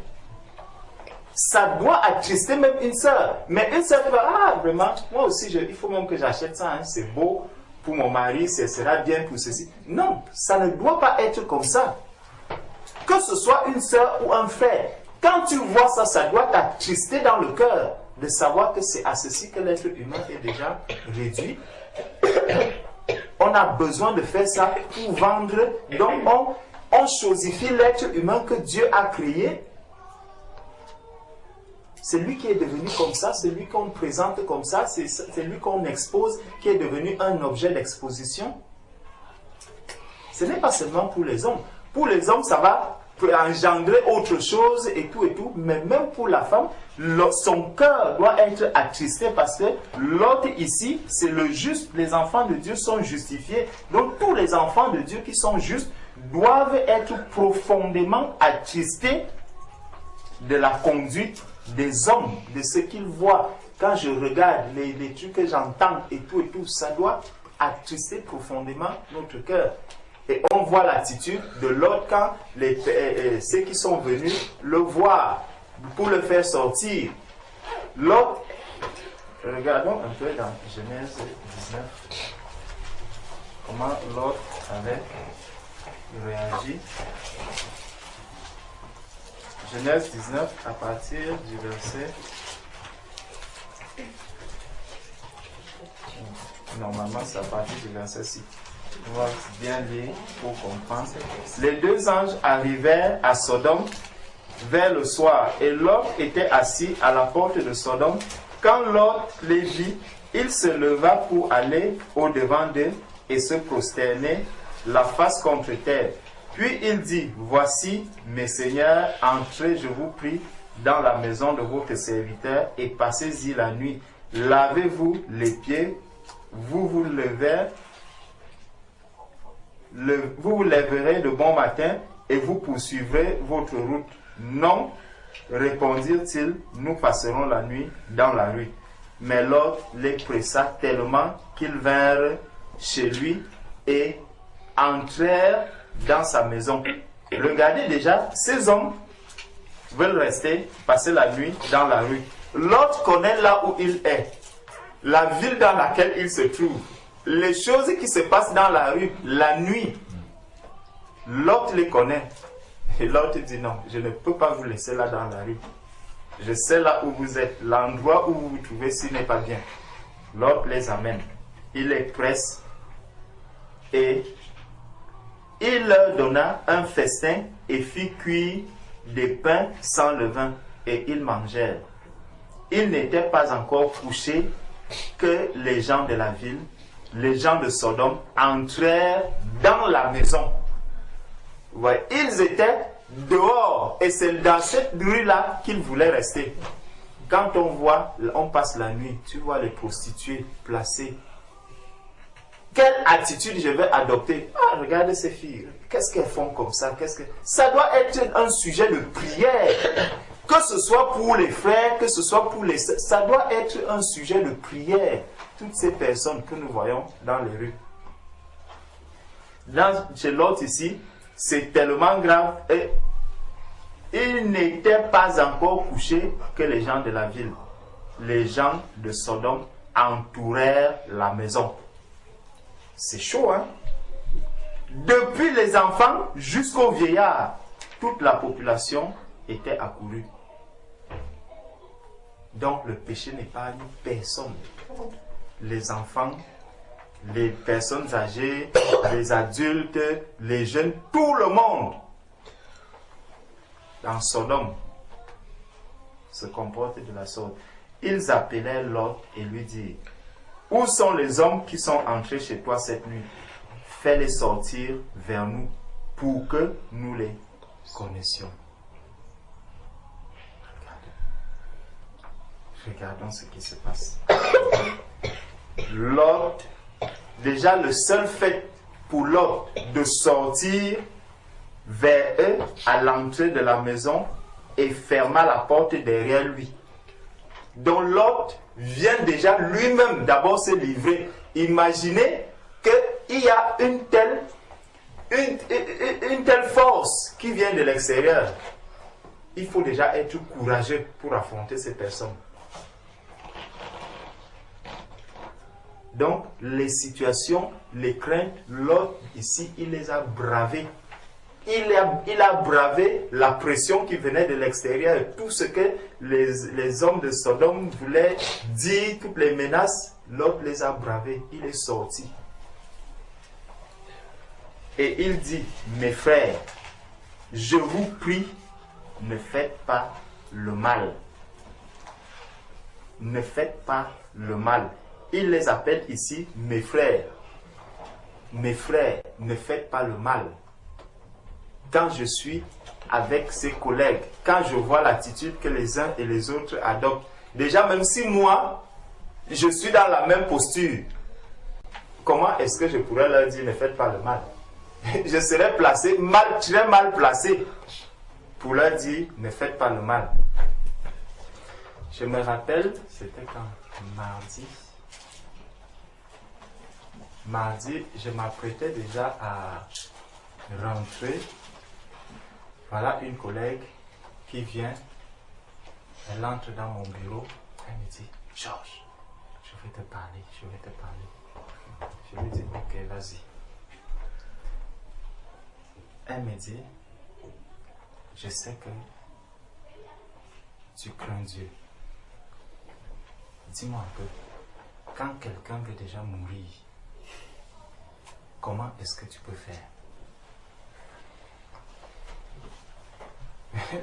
Ça doit attrister même une sœur. Mais une sœur qui va, ah vraiment, moi aussi, il faut même que j'achète ça, hein, c'est beau pour mon mari, ce sera bien pour ceci. Non, ça ne doit pas être comme ça. Que ce soit une sœur ou un frère. Quand tu vois ça, ça doit t'attrister dans le cœur de savoir que c'est à ceci que l'être humain est déjà réduit. On a besoin de faire ça pour vendre. Donc on chosifie l'être humain que Dieu a créé. C'est lui qui est devenu comme ça, c'est lui qu'on présente comme ça, c'est lui qu'on expose, qui est devenu un objet d'exposition. Ce n'est pas seulement pour les hommes. Pour les hommes, ça va engendrer autre chose et tout, mais même pour la femme, son cœur doit être attristé parce que l'autre ici, c'est le juste. Les enfants de Dieu sont justifiés. Donc tous les enfants de Dieu qui sont justes doivent être profondément attristés de la conduite des hommes, de ce qu'ils voient. Quand je regarde les trucs que j'entends et tout, ça doit attrister profondément notre cœur. Et on voit l'attitude de l'autre quand ceux qui sont venus le voir pour le faire sortir. L'autre, regardons un peu dans Genèse 19, comment l'autre avait réagi. Genèse 19, à partir du verset... Normalement, c'est à partir du verset 6. On va bien lire pour comprendre. Les deux anges arrivèrent à Sodome vers le soir, et Lot était assis à la porte de Sodome. Quand Lot les vit, il se leva pour aller au-devant d'eux et se prosterner la face contre terre. Puis il dit, voici, mes seigneurs, entrez, je vous prie, dans la maison de votre serviteur et passez-y la nuit. Lavez-vous les pieds, vous vous lèverez de bon matin et vous poursuivrez votre route. Non, répondirent-ils, nous passerons la nuit dans la rue. Mais l'autre les pressa tellement qu'ils vinrent chez lui et entrèrent dans sa maison. Regardez déjà, ces hommes veulent rester, passer la nuit dans la rue. L'autre connaît là où il est, la ville dans laquelle il se trouve, les choses qui se passent dans la rue, la nuit. L'autre les connaît. Et l'autre dit non, je ne peux pas vous laisser là dans la rue. Je sais là où vous êtes, l'endroit où vous vous trouvez, s'il n'est pas bien. L'autre les amène. Il les presse et il leur donna un festin et fit cuire des pains sans levain et ils mangèrent. Ils n'étaient pas encore couchés que les gens de la ville, les gens de Sodome, entrèrent dans la maison. Ouais, ils étaient dehors et c'est dans cette rue-là qu'ils voulaient rester. Quand on passe la nuit, tu vois les prostituées placées. Quelle attitude je vais adopter? Ah, regardez ces filles, qu'est-ce qu'elles font comme ça? Ça doit être un sujet de prière. Que ce soit pour les frères, que ce soit pour les sœurs, ça doit être un sujet de prière. Toutes ces personnes que nous voyons dans les rues. Chez l'autre ici, c'est tellement grave. Et il n'était pas encore couché que les gens de la ville, les gens de Sodome, entourèrent la maison. C'est chaud, hein? Depuis les enfants jusqu'aux vieillards, toute la population était accourue. Donc le péché n'épargne personne. Les enfants, les personnes âgées, les adultes, les jeunes, tout le monde dans Sodome se comporte de la sorte. Ils appelèrent Lot et lui dirent, où sont les hommes qui sont entrés chez toi cette nuit? Fais-les sortir vers nous pour que nous les connaissions. Regardons ce qui se passe. Lot, déjà le seul fait pour Lot de sortir vers eux à l'entrée de la maison et ferma la porte derrière lui. Donc Lot vient déjà lui-même d'abord se livrer. Imaginez qu'il y a une telle force qui vient de l'extérieur. Il faut déjà être courageux pour affronter ces personnes. Donc, les situations, les craintes, Lot, ici, il les a bravées. Il a bravé la pression qui venait de l'extérieur. Tout ce que les hommes de Sodome voulaient dire, toutes les menaces, Lot les a bravées. Il est sorti. Et il dit, mes frères, je vous prie, ne faites pas le mal. Ne faites pas le mal. Il les appelle ici mes frères. Mes frères, ne faites pas le mal. Quand je suis avec ses collègues, quand je vois l'attitude que les uns et les autres adoptent, déjà même si moi, je suis dans la même posture, comment est-ce que je pourrais leur dire ne faites pas le mal? Je serais placé, très mal placé pour leur dire ne faites pas le mal. Je me rappelle, c'était quand? Mardi, je m'apprêtais déjà à rentrer. Voilà une collègue qui vient. Elle entre dans mon bureau. Elle me dit, Georges, je vais te parler. Je lui dis, ok, vas-y. Elle me dit, je sais que tu crains Dieu. Dis-moi un peu, quand quelqu'un veut déjà mourir, comment est-ce que tu peux faire?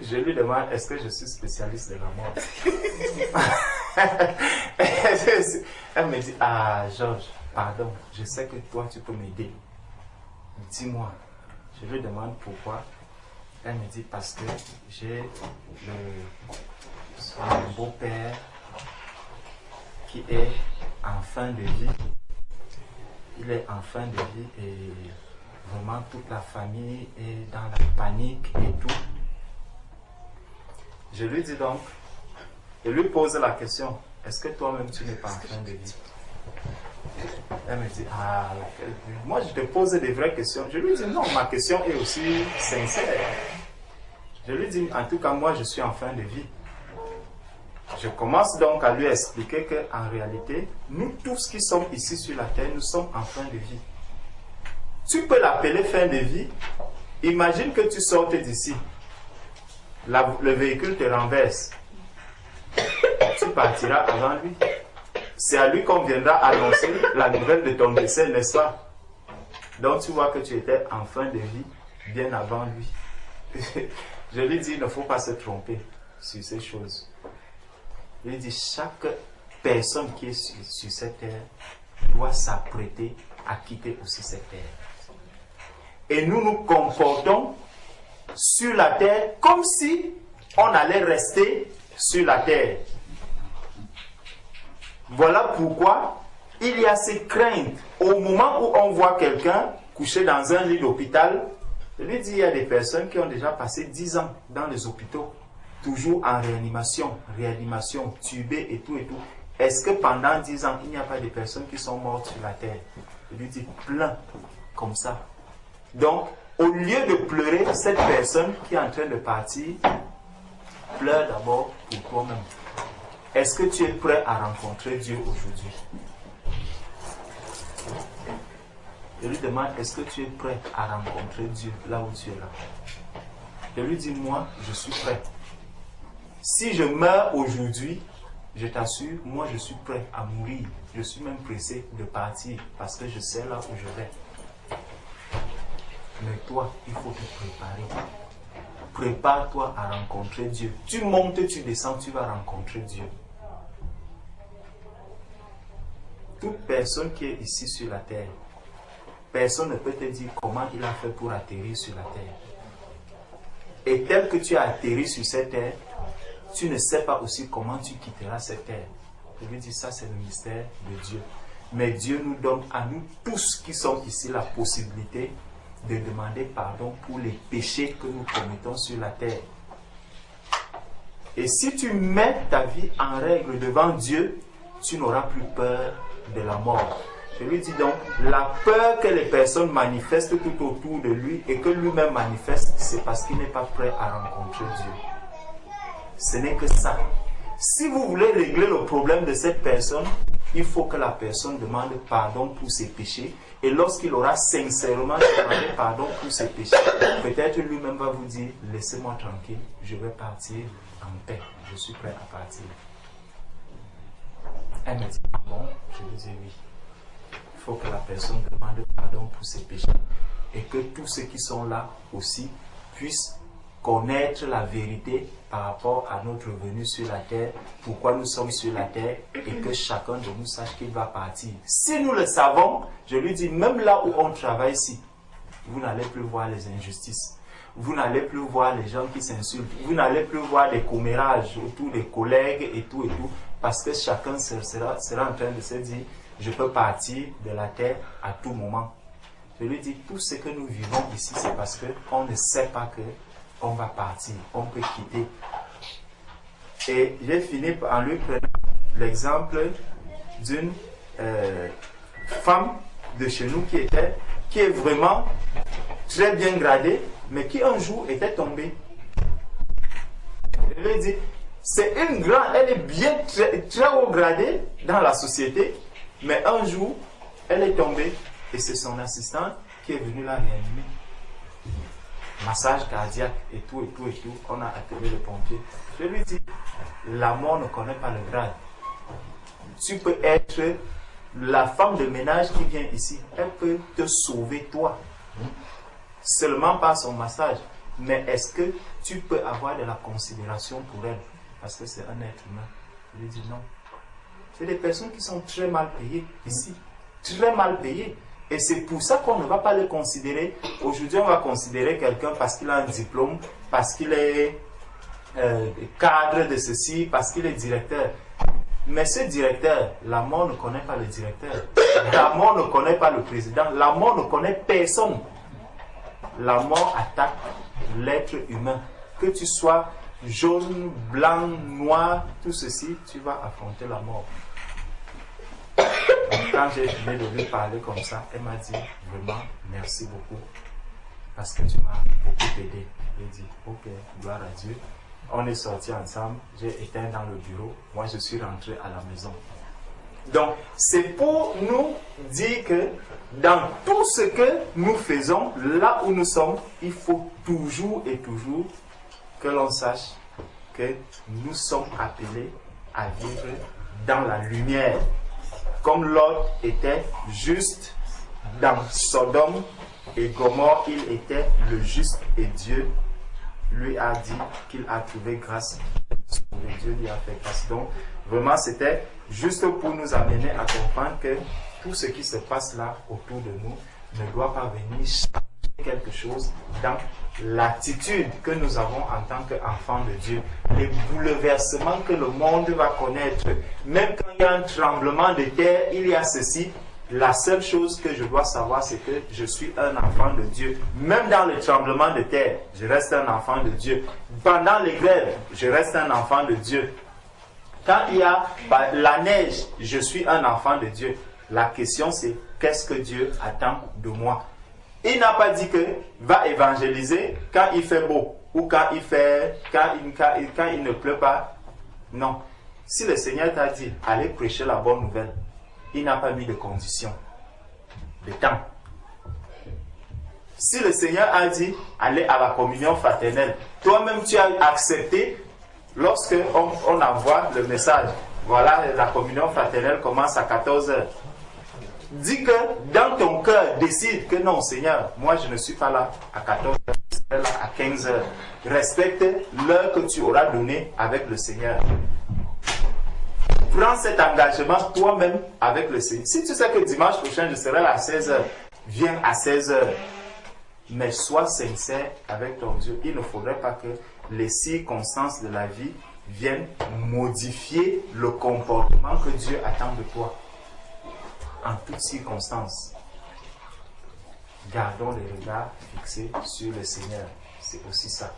Je lui demande, est-ce que je suis spécialiste de la mort? Elle me dit, ah Georges, pardon, je sais que toi tu peux m'aider. Dis-moi. Je lui demande pourquoi. Elle me dit, parce que j'ai mon beau-père qui est en fin de vie. Il est en fin de vie et vraiment toute la famille est dans la panique et tout. Je lui dis donc, je lui pose la question, est-ce que toi-même tu n'es pas en fin de vie? Elle me dit, ah, moi je te pose des vraies questions. Je lui dis, non, ma question est aussi sincère. Je lui dis, en tout cas, moi je suis en fin de vie. Je commence donc à lui expliquer qu'en réalité, nous tous qui sommes ici sur la terre, nous sommes en fin de vie. Tu peux l'appeler fin de vie. Imagine que tu sortes d'ici. Le véhicule te renverse. Tu partiras avant lui. C'est à lui qu'on viendra annoncer la nouvelle de ton décès, n'est-ce pas? Donc tu vois que tu étais en fin de vie bien avant lui. Je lui dis, il ne faut pas se tromper sur ces choses. Je lui dis, chaque personne qui est sur cette terre doit s'apprêter à quitter aussi cette terre. Et nous nous comportons sur la terre comme si on allait rester sur la terre. Voilà pourquoi il y a ces craintes. Au moment où on voit quelqu'un couché dans un lit d'hôpital, je lui dis, il y a des personnes qui ont déjà passé 10 ans dans les hôpitaux, toujours en réanimation, tubée et tout et tout. Est-ce que pendant 10 ans, il n'y a pas de personnes qui sont mortes sur la terre? Je lui dis, plein, comme ça. Donc, au lieu de pleurer cette personne qui est en train de partir, pleure d'abord pour toi-même. Est-ce que tu es prêt à rencontrer Dieu aujourd'hui? Je lui demande, est-ce que tu es prêt à rencontrer Dieu là où tu es là? Je lui dis, moi, je suis prêt. Si je meurs aujourd'hui, je t'assure, moi, je suis prêt à mourir. Je suis même pressé de partir parce que je sais là où je vais. Mais toi, il faut te préparer. Prépare-toi à rencontrer Dieu. Tu montes, tu descends, tu vas rencontrer Dieu. Toute personne qui est ici sur la terre, personne ne peut te dire comment il a fait pour atterrir sur la terre. Et tel que tu as atterri sur cette terre, tu ne sais pas aussi comment tu quitteras cette terre. Je lui dis, ça c'est le mystère de Dieu. Mais Dieu nous donne à nous tous qui sommes ici la possibilité de demander pardon pour les péchés que nous commettons sur la terre. Et si tu mets ta vie en règle devant Dieu, tu n'auras plus peur de la mort. Je lui dis donc, la peur que les personnes manifestent tout autour de lui et que lui-même manifeste, c'est parce qu'il n'est pas prêt à rencontrer Dieu. Ce n'est que ça. Si vous voulez régler le problème de cette personne, il faut que la personne demande pardon pour ses péchés. Et lorsqu'il aura sincèrement demandé pardon pour ses péchés, peut-être lui-même va vous dire, laissez-moi tranquille, je vais partir en paix. Je suis prêt à partir. Elle me dit, bon, je lui dis oui. Il faut que la personne demande pardon pour ses péchés. Et que tous ceux qui sont là aussi puissent connaître la vérité par rapport à notre venue sur la terre, pourquoi nous sommes sur la terre, et que chacun de nous sache qu'il va partir. Si nous le savons, je lui dis, même là où on travaille ici, vous n'allez plus voir les injustices. Vous n'allez plus voir les gens qui s'insultent. Vous n'allez plus voir des commérages autour des collègues et tout, parce que chacun sera en train de se dire, je peux partir de la terre à tout moment. Je lui dis, tout ce que nous vivons ici, c'est parce qu'on ne sait pas que on va partir, on peut quitter. Et j'ai fini en lui prenant l'exemple d'une femme de chez nous qui est vraiment très bien gradée, mais qui un jour était tombée. Je lui ai dit, c'est une grande, elle est bien très haut gradée dans la société, mais un jour, elle est tombée et c'est son assistante qui est venue la réanimer. Massage cardiaque et tout. On a appelé le pompier. Je lui dis, la mort ne connaît pas le grade. Tu peux être la femme de ménage qui vient ici, elle peut te sauver toi. Seulement par son massage. Mais est-ce que tu peux avoir de la considération pour elle? Parce que c'est un être humain. Je lui dis non. C'est des personnes qui sont très mal payées ici. Très mal payées. Et c'est pour ça qu'on ne va pas les considérer. Aujourd'hui, on va considérer quelqu'un parce qu'il a un diplôme, parce qu'il est cadre de ceci, parce qu'il est directeur. Mais ce directeur, la mort ne connaît pas le directeur. La mort ne connaît pas le président. La mort ne connaît personne. La mort attaque l'être humain. Que tu sois jaune, blanc, noir, tout ceci, tu vas affronter la mort. Donc, quand j'ai fini de lui parler comme ça, elle m'a dit vraiment merci beaucoup parce que tu m'as beaucoup aidé. J'ai dit ok, gloire à Dieu. On est sortis ensemble, j'ai éteint dans le bureau, moi je suis rentré à la maison. Donc c'est pour nous dire que dans tout ce que nous faisons, là où nous sommes, il faut toujours et toujours que l'on sache que nous sommes appelés à vivre dans la lumière. Comme Lot était juste dans Sodome et Gomorrhe, il était le juste et Dieu lui a dit qu'il a trouvé grâce. Dieu lui a fait grâce. Donc, vraiment, c'était juste pour nous amener à comprendre que tout ce qui se passe là autour de nous ne doit pas venir changer quelque chose dans l'attitude que nous avons en tant qu'enfants de Dieu, les bouleversements que le monde va connaître. Même quand il y a un tremblement de terre, il y a ceci. La seule chose que je dois savoir, c'est que je suis un enfant de Dieu. Même dans le tremblement de terre, je reste un enfant de Dieu. Pendant les grèves, je reste un enfant de Dieu. Quand il y a la neige, je suis un enfant de Dieu. La question, c'est qu'est-ce que Dieu attend de moi? Il n'a pas dit que va évangéliser quand il fait beau ou quand il ne pleut pas. Non. Si le Seigneur t'a dit allez prêcher la bonne nouvelle, il n'a pas mis de conditions, de temps. Si le Seigneur a dit allez à la communion fraternelle, toi-même tu as accepté lorsque on envoie le message. Voilà, la communion fraternelle commence à 14h. Dis que dans ton cœur, décide que non, Seigneur, moi je ne suis pas là à 14h, je serai là à 15h. Respecte l'heure que tu auras donnée avec le Seigneur. Prends cet engagement toi-même avec le Seigneur. Si tu sais que dimanche prochain je serai là à 16h, viens à 16h. Mais sois sincère avec ton Dieu. Il ne faudrait pas que les circonstances de la vie viennent modifier le comportement que Dieu attend de toi. En toutes circonstances, gardons les regards fixés sur le Seigneur. C'est aussi ça.